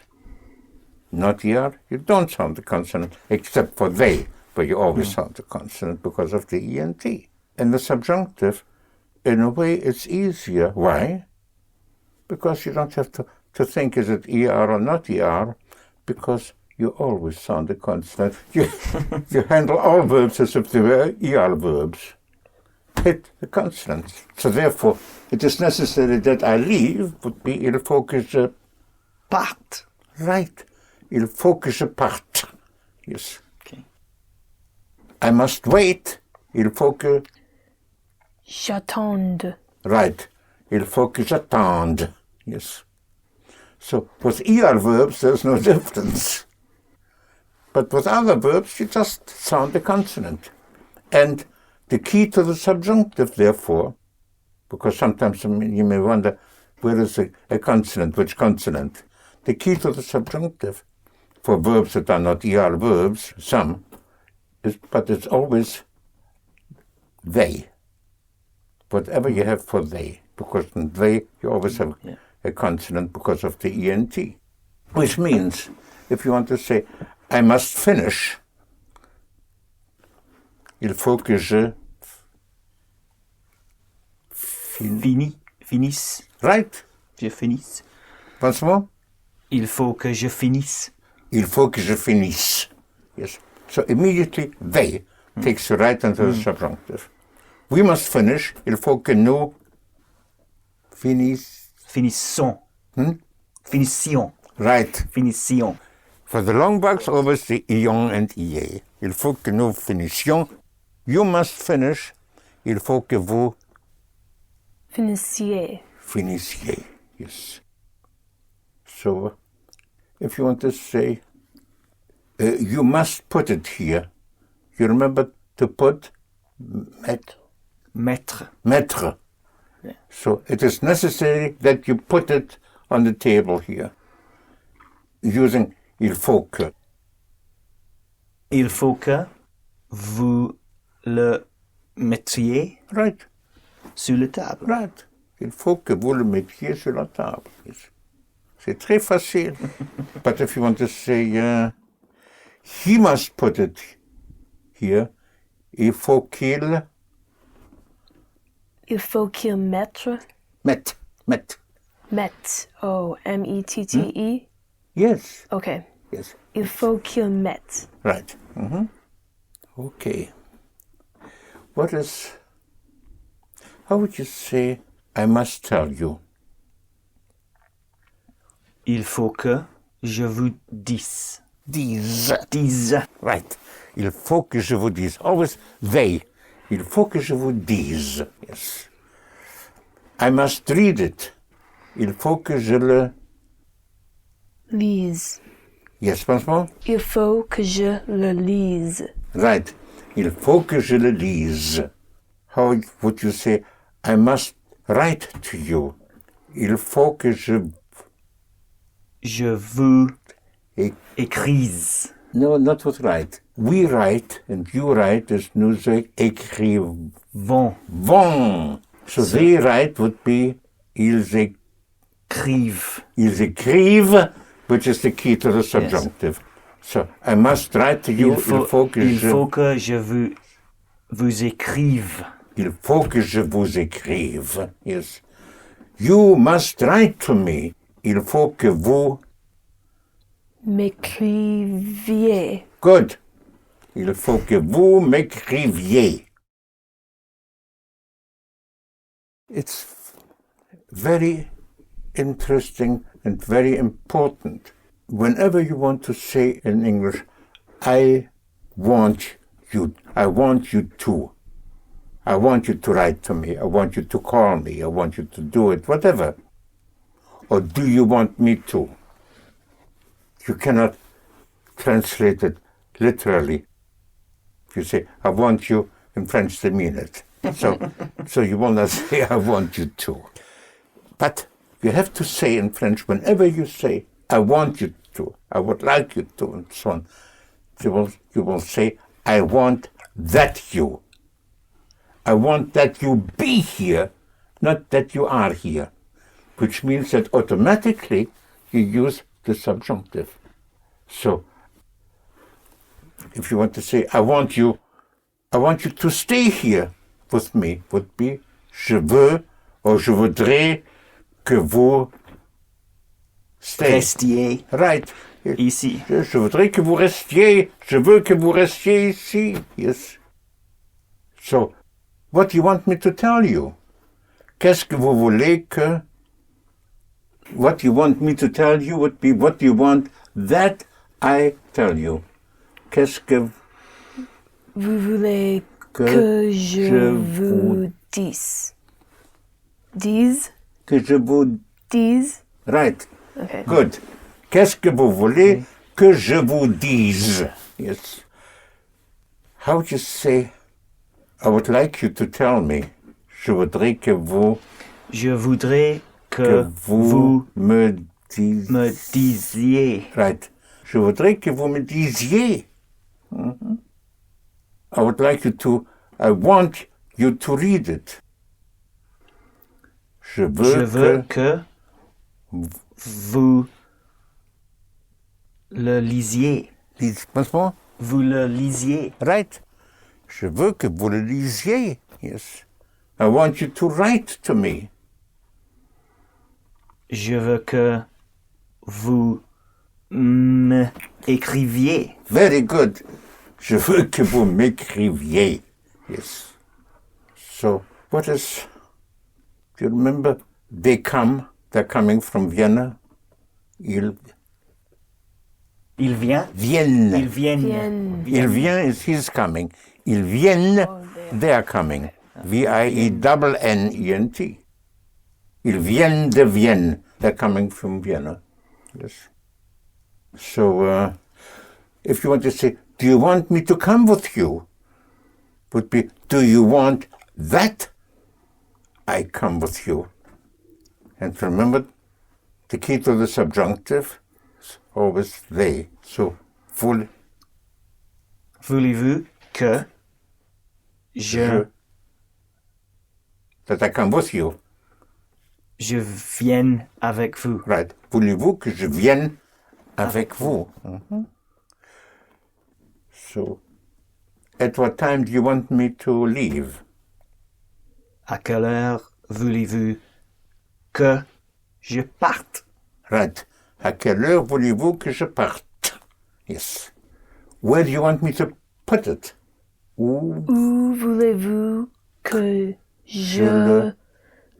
Not ER, you don't sound the consonant, except for they, but you always sound the consonant because of the ENT. And the subjunctive, in a way, it's easier. Why? Because you don't have to think, is it ER or not ER? Because you always sound the consonant. You handle all verbs as if they were ER verbs. Hit the consonants. So therefore, it is necessary that I leave would be il faut que je Parte. Right. Il faut que je parte. Yes. Okay. I must wait. Il faut que... J'attende. Right. Il faut que j'attende. Yes. So with ER verbs, there's no difference. But with other verbs, you just sound the consonant. And the key to the subjunctive, therefore, because sometimes you may wonder, where is a consonant, which consonant? The key to the subjunctive, for verbs that are not ER verbs, some, but it's always they. Whatever you have for they, because in they you always have a consonant because of the ENT. Which means, if you want to say, I must finish, il faut que je Finisse. Right. Je finisse. Once more. Il faut que je finisse. Il faut que je finisse. Yes. So immediately they takes you right into the subjunctive. We must finish. Il faut que nous Finissons. Finissions. Right. Finissions. For the long box, always the ion and ie. Il faut que nous finissions. You must finish. Il faut que vous Finissiez. finissiez. Yes. So, if you want to say, you must put it here. You remember to put Mettre. mettre. Yeah. So it is necessary that you put it on the table here, using il faut que. Il faut que vous le mettiez Right, sur la table. right. Il faut que vous le mettiez sur la table. Yes. C'est très facile. But if you want to say, he must put it here, il faut qu'il Il faut qu'il mette. met. Mette. Oh, M-E-T-T-E? Yes, Okay. yes. Il faut qu'il mette. Right. Okay. How would you say, I must tell you? Il faut que je vous dise. Dise. Dise. Right. Il faut que je vous dise. Always they. Il faut que je vous dise. Yes. I must read it. Il faut que je le... Lise. Yes, once more? Il faut que je le lise. Right. Il faut que je le lise. How would you say, I must write to you? Il faut que je... Je vous É- écrise. No, not what write. We write and you write as nous écrivons. Vont. So they write would be ils écrivent, which is the key to the subjunctive. So I must write to you. Il faut que je vous écrive. Il faut que je vous écrive. Yes. You must write to me. Il faut que vous m'écriviez. Good. Il faut que vous m'écriviez. It's very interesting and very important. Whenever you want to say in English, I want you to. I want you to write to me. I want you to call me. I want you to do it, whatever. Or do you want me to? You cannot translate it literally. If you say, I want you, in French they mean it. So you will not say, I want you to. But you have to say in French, whenever you say, I want you to, I would like you to, and so on, you will say, I want that you. I want that you be here, not that you are here, which means that automatically you use the subjunctive. So, if you want to say, I want you to stay here with me, would be, je veux, or je voudrais que vous Restiez Right. ici. Je voudrais que vous restiez, je veux que vous restiez ici. Yes. So, what do you want me to tell you? Qu'est-ce que vous voulez que... What you want me to tell you would be what you want that I tell you. Qu'est-ce que... Vous voulez que je vous dise. Dise? Que je vous... Dise? Right. Okay. Good. Qu'est-ce que vous voulez que je vous dise? Yes. How would you say, I would like you to tell me. Je voudrais que vous... Je voudrais que vous me disiez. me disiez. Right. Je voudrais que vous me disiez. I would like you to... I want you to read it. Je veux que vous le lisiez. Comment? Vous le lisiez. Right. Je veux que vous le lisiez. Yes. I want you to write to me. Je veux que vous m'écriviez. Very good. Je veux que vous m'écriviez. Yes. So, what is... Do you remember? They're coming from Vienna. Il vient. Viennent. Ils viennent. Il vient is he's coming. Ils viennent, they are coming. Viennent. Ils viennent de Vienne. They're coming from Vienna. Yes. So, if you want to say, do you want me to come with you? Would be, do you want that I come with you? And remember, the key to the subjunctive is always they. So, Voulez-vous que that I come with you. je vienne avec vous? Right. Voulez-vous que je vienne avec vous? Mm-hmm. So, at what time do you want me to leave? À quelle heure voulez-vous que je parte? Right. À quelle heure voulez-vous que je parte? Yes. Where do you want me to put it? Où voulez-vous que je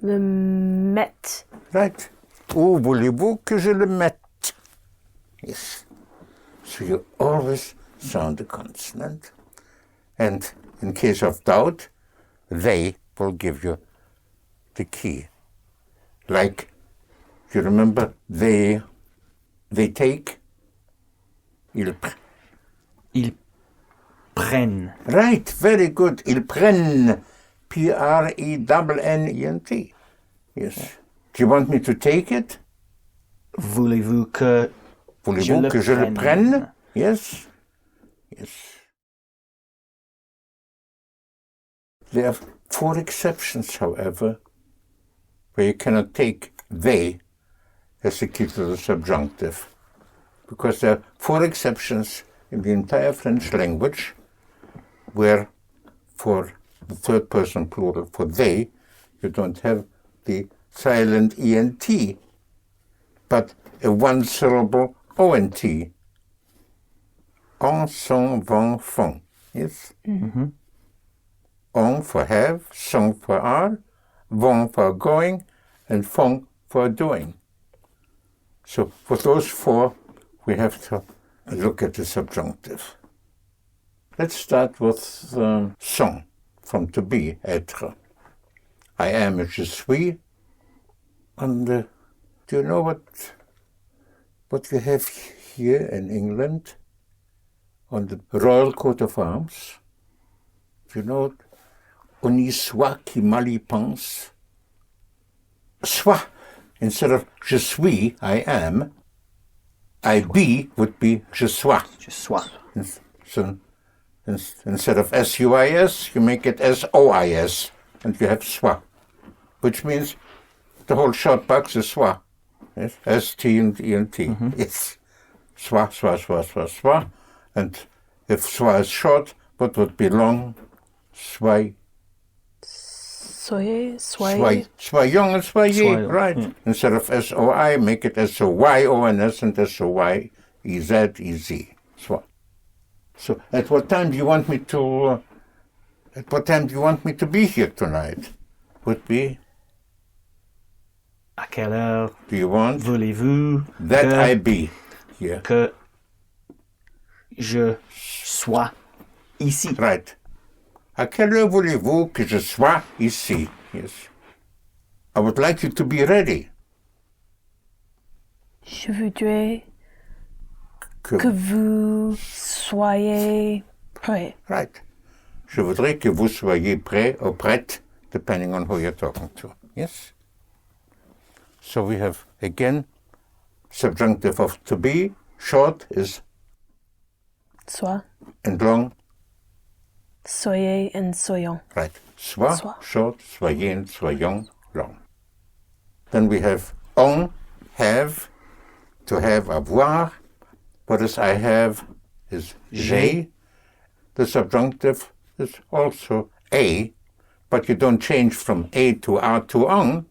le mette? Right. Où voulez-vous que je le mette? Yes. So you always sound the consonant. And in case of doubt, they will give you the key. Like, you remember, they take, ils prennent. Right, very good. Ils prennent. P-R-E-N-N-E-N-T. Yes. Do you want me to take it? Voulez-vous que Voulez-vous que je le prenne? Yes. Yes. There are 4 exceptions, however, where you cannot take they as the key to the subjunctive. Because there are 4 exceptions in the entire French language where for the third person plural, for they, you don't have the silent ENT, but a one-syllable O-N-T. On, sont, vont, font. Yes? Mm-hmm. On for have, sont for are, vont for going, and font for doing. So for those four, we have to look at the subjunctive. Let's start with sont, from to be, être. I am a je suis. And do you know what we have here in England on the Royal Coat of Arms? Do you know, on y soit qui mal y pense? Soit, instead of je suis, I am, I be would be je sois. Je sois. So instead of S-U-I-S, you make it S-O-I-S, and you have soit, which means the whole short box is soit. Yes? S-T and E-N-T. Mm-hmm. Yes. Soit, soit, soit, soit, soit. And if soit is short, what would be long? Soy. Soyez, Soyons and soyez, Soyons, right. yeah. Instead of S-O-I, make it S-O-Y-O-N-S and S-O-Y-E-Z-E-Z. Soit. So at what time do you want me to be here tonight? Would be, À quelle heure do you want? voulez-vous That que, I be here. que je sois ici? Right. À quelle heure voulez-vous que je sois ici? Yes. I would like you to be ready. Je voudrais Que- que vous soyez prêts. Right. Je voudrais que vous soyez prêt or prête, depending on who you're talking to. Yes? So we have, again, subjunctive of to be. Short is Sois, and long. soyez and soyons. Right. Sois, Sois. short, soyez and soyons, long. Then we have on, have, to have, avoir. What is I have is j'ai. The subjunctive is also a, but you don't change from a to a to on.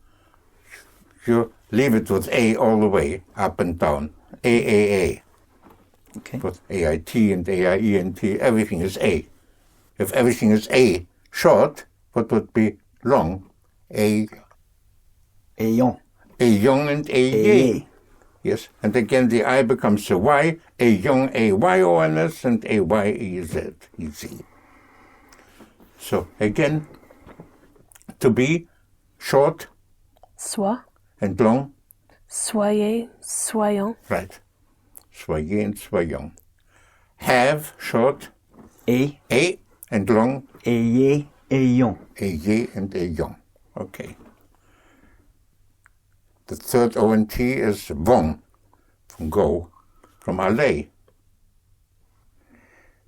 You leave it with a all the way, up and down. A. Okay. With A-I-T and A-I-E-N-T, everything is a. If everything is a short, what would be long? A Ayons. young and a ye. Yes, and again the I becomes a Y, a young, a Y-O-N-S, and a Y-E-Z, E-Z. So again, to be, short Sois, and long, soyez, soyons. right. Soyez and soyons. Have, short, Et, a, and long, ayez, ayons. a ye and a young. Okay. The third ONT is vont, from go, from aller.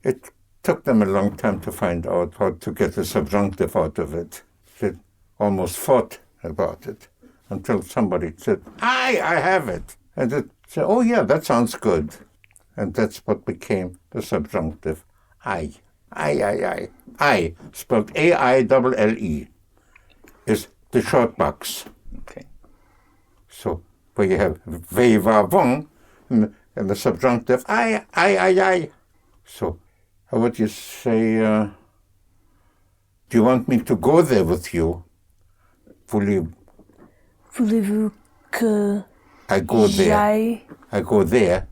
It took them a long time to find out how to get the subjunctive out of it. They almost fought about it until somebody said, I have it. And it said, oh yeah, that sounds good. And that's what became the subjunctive I. I, spelled A-I-L-L-E, is the short box. Okay. So where you have ve, va, vont, and the subjunctive I. So how would you say, do you want me to go there with you? Voulez-vous que I go there. j'aille? I go there.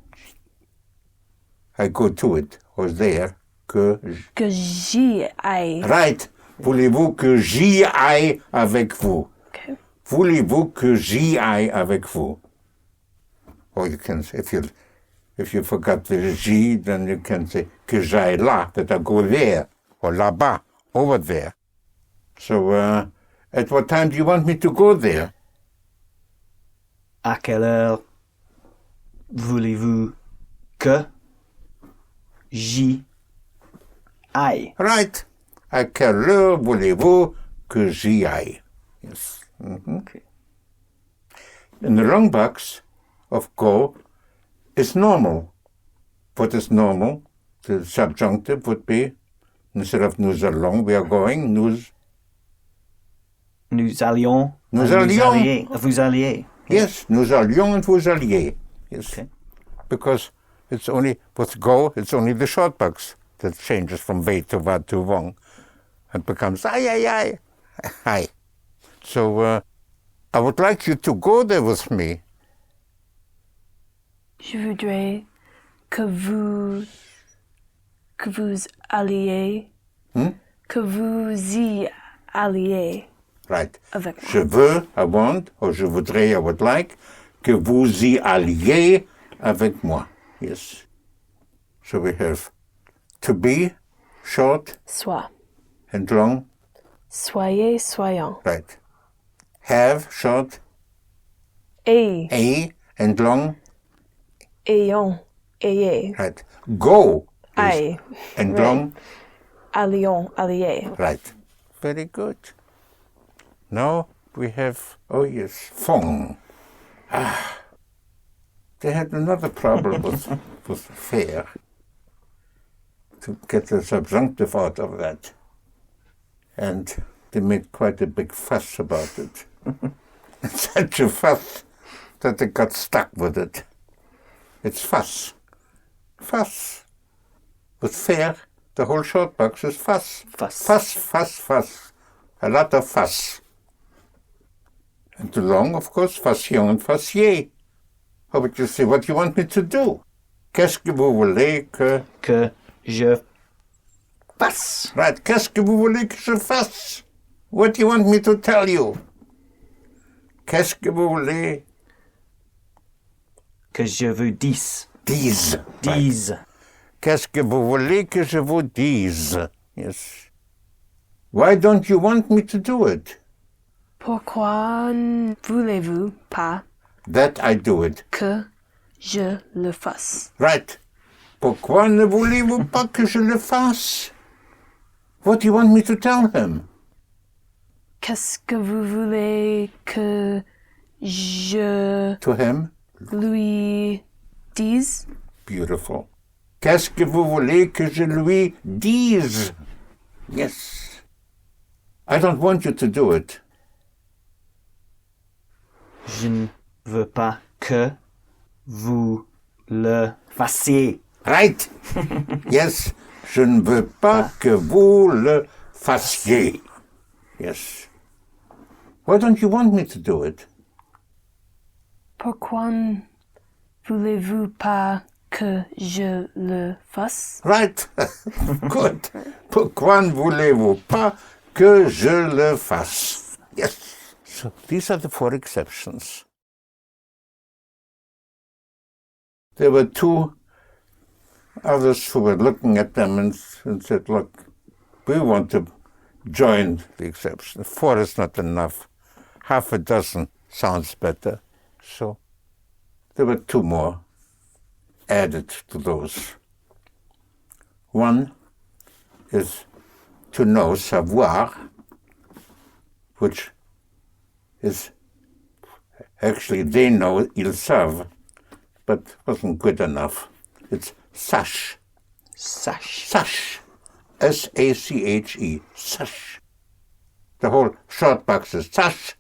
I go to it, or there. Que Que j'y aille. Right. Voulez-vous que j'y aille avec vous? Okay. Voulez-vous que j'y aille avec vous? Or you can say, if you forgot the j'y, then you can say que j'aille là, that I go there, or là-bas, over there. So, at what time do you want me to go there? À quelle heure voulez-vous que j'y aille? Right. À quelle heure voulez-vous que j'y aille? Yes. Mm-hmm. Okay. In the long box of go is normal. What is normal? The subjunctive would be, instead of nous allons, we are going, nous Allions. Nous allions. Vous alliez. Yes, nous allions and vous alliez. Yes. Okay. because it's only, with go, it's only the short box that changes from wei to wa to wong and becomes ai, ai, ai, ai. So I would like you to go there with me. Je voudrais que vous alliez, que vous y alliez. Right. Avec moi. Je veux, I want, or je voudrais, I would like, que vous y alliez avec moi. Yes. So we have to be, short, Sois. and long. Soyez, soyons. Right. Have, short, Et, a, and long. ayons, ayez. Right. Go, is, Aye. and Right. long. Allions, alliés. Right. Very good. Now we have, oh yes, fong. They had another problem with fair, to get the subjunctive out of that. And they made quite a big fuss about it. Such a fuss that they got stuck with it. It's fuss. Fuss. With fair, the whole short box is fuss. Fuss. Fuss, fuss, fuss. A lot of fuss. And the long, of course, fassion and fassier. How would you say, what do you want me to do? Qu'est-ce que vous voulez que... Que je fasse. Right, qu'est-ce que vous voulez que je fasse? What do you want me to tell you? Qu'est-ce que vous voulez? Que je vous dise. Dise. Dise. Right. Qu'est-ce que vous voulez que je vous dise? Yes. Why don't you want me to do it? Pourquoi ne voulez-vous pas That I do it. que je le fasse? Right. Pourquoi ne voulez-vous pas que je le fasse? What do you want me to tell him? Qu'est-ce que vous voulez que je To him? lui dise? Beautiful. Qu'est-ce que vous voulez que je lui dise? Yes. I don't want you to do it. Je ne veux pas que vous le fassiez. Right? Yes. Je ne veux pas que vous le fassiez. Yes. Why don't you want me to do it? Pourquoi ne voulez-vous pas que je le fasse? Right. Good. Pourquoi ne voulez-vous pas que je le fasse? Yes. So these are the 4 exceptions. There were 2 others who were looking at them and said, look, we want to join the exception. 4 is not enough. Half a dozen sounds better. So there were 2 more added to those. One is to know, savoir, which is actually they know, ils savent, but wasn't good enough. It's sache. Sache. Sache. S-A-C-H-E. Sache. The whole short box is sache,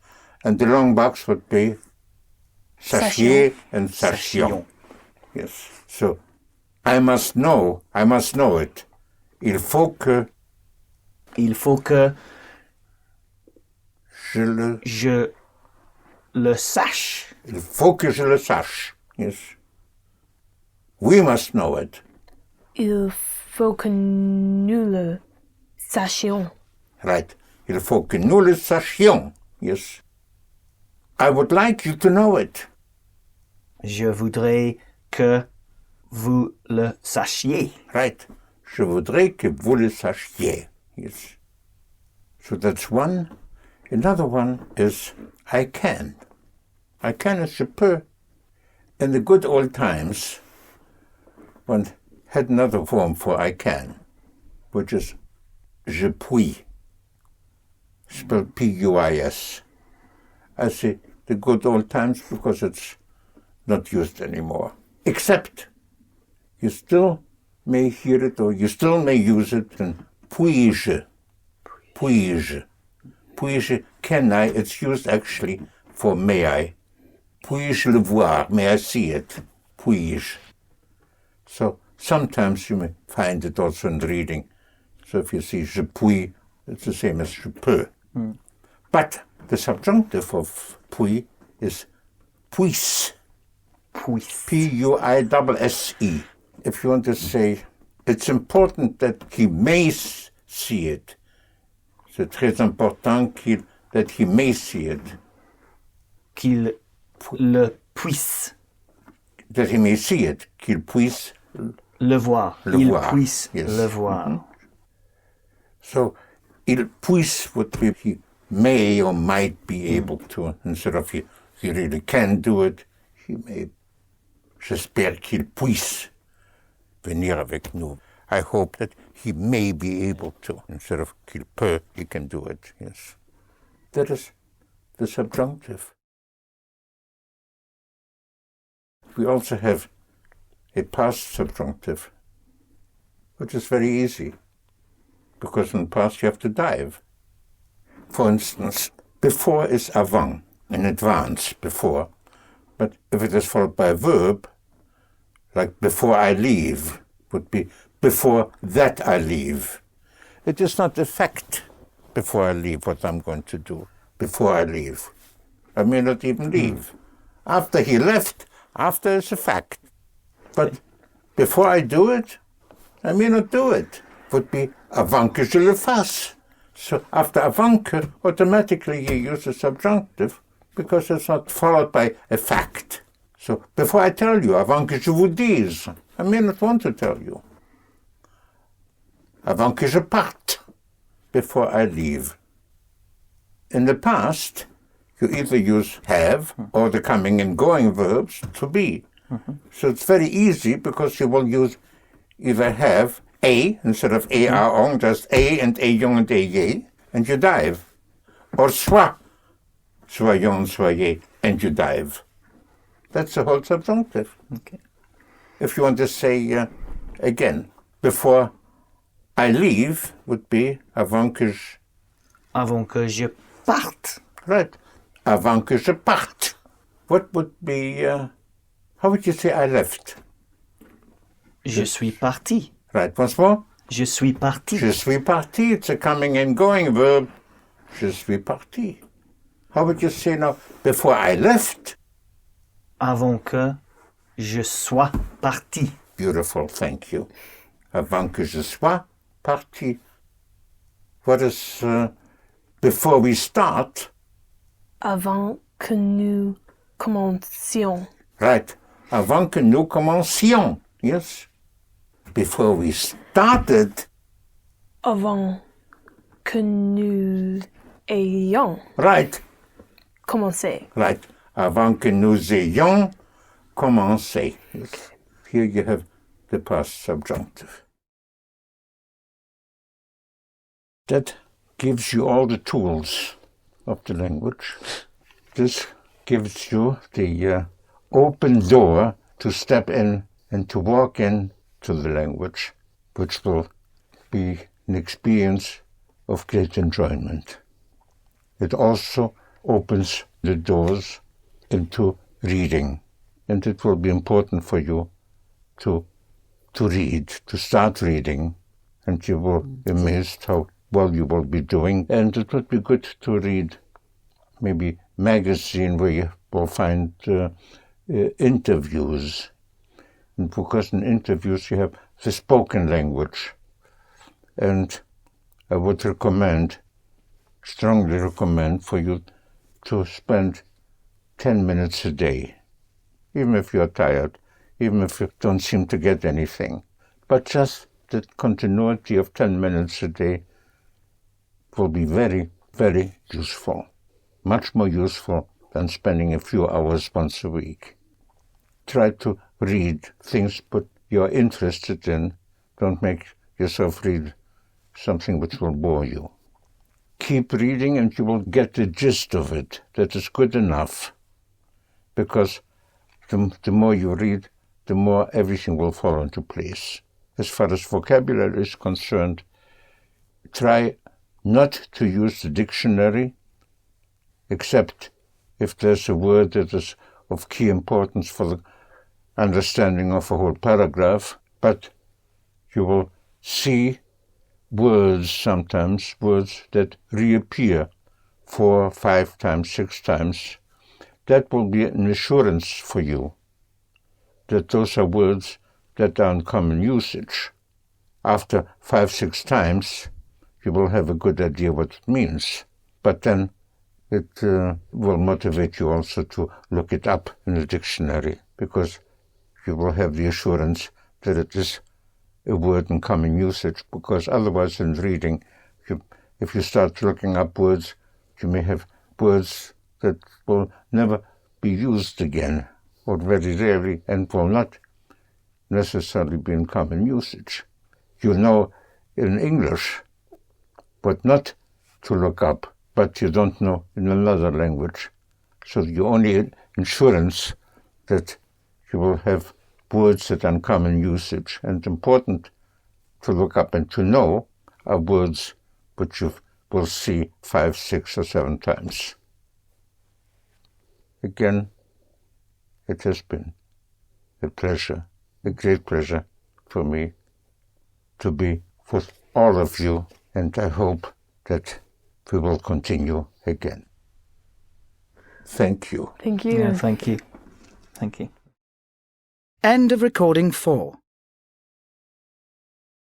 and the long box would be sachier and sachion. Yes. So, I must know it. Il faut que je le sache. Il faut que je le sache. Yes. We must know it. Il faut que nous le sachions. Right. Il faut que nous le sachions. Yes. I would like you to know it. Je voudrais que vous le sachiez. Right. Je voudrais que vous le sachiez. Yes. So that's one. Another one is I can. I can is je peux. In the good old times, one had another form for I can, which is je puis. Spelled P-U-I-S. I say the good old times because it's not used anymore. Except you still may hear it or you still may use it in puis-je. Puis-je. Puis-je, can I? It's used actually for may I. Puis-je le voir? May I see it? Puis-je. So sometimes you may find it also in reading. So if you see je puis, it's the same as je peux. But the subjunctive of puis is puisse. Puisse. Puisse. If you want to say, it's important that he may see it. C'est très important that he may see it. Qu'il le puisse That he may see it. Qu'il puisse le voir. Le Il voir, puisse yes. le voir. So, il puisse would be he may or might be able to, instead of he really can do it, he may. J'espère qu'il puisse venir avec nous. I hope that he may be able to, instead of qu'il peut, he can do it, yes. That is the subjunctive. We also have a past subjunctive, which is very easy, because in the past you have to dive. For instance, before is avant, in advance, before. But if it is followed by a verb, like before I leave, would be before that I leave. It is not a fact before I leave what I'm going to do, before I leave. I may not even leave. After he left, after is a fact. But before I do it, I may not do it. Would be avant que je le fasse. So after avant que, automatically you use a subjunctive because it's not followed by a fact. So before I tell you, avant que je vous dise, I may not want to tell you. Avant que je parte, before I leave. In the past, you either use have or the coming and going verbs to be. So it's very easy because you will use either have a instead of a just a and ayons and ayez, and you dive. Or soit, soyons, soyez, and you dive. That's the whole subjunctive. Okay. If you want to say again, before I leave would be avant que je... Avant que je parte. Right. Avant que je parte. What would be... how would you say I left? Je suis parti. Right. Once more. Je suis parti. Je suis parti. It's a coming and going verb. Je suis parti. How would you say now, before I left? Avant que je sois parti. Beautiful, thank you. Avant que je sois parti. What is before we start? Avant que nous commencions. Right. Avant que nous commencions. Yes. Before we started. Avant que nous ayons Right. commencé. Right. Avant que nous ayons commencé. Yes. Here you have the past subjunctive. That gives you all the tools of the language. This gives you the open door to step in and to walk in to the language, which will be an experience of great enjoyment. It also opens the doors into reading, and it will be important for you to read, to start reading, and you will be amazed how well you will be doing. And it would be good to read maybe magazine where you will find interviews, and because in interviews you have the spoken language. And I would recommend, strongly recommend for you to spend 10 minutes a day, even if you're tired, even if you don't seem to get anything. But just the continuity of 10 minutes a day will be very, very useful. Much more useful than spending a few hours once a week. Try to read things that you're interested in. Don't make yourself read something which will bore you. Keep reading and you will get the gist of it. That is good enough. Because the more you read, the more everything will fall into place. As far as vocabulary is concerned, try not to use the dictionary, except if there's a word that is of key importance for the understanding of a whole paragraph. but you will see words sometimes, words that reappear 4, 5 times, 6 times. That will be an assurance for you that those are words that are in common usage. After 5, 6 times, you will have a good idea what it means. But then it will motivate you also to look it up in the dictionary, because you will have the assurance that it is a word in common usage, because otherwise in reading, if you start looking up words, you may have words that will never be used again, or very rarely, and will not necessarily be in common usage. You know in English what not to look up, but you don't know in another language. So the only assurance that you will have words that are in common usage and important to look up and to know are words which you will see 5, 6, or 7 times. Again, it has been a pleasure, a great pleasure for me to be with all of you, and I hope that we will continue again. Thank you. Thank you. Yeah, thank you. Thank you. End of recording 4.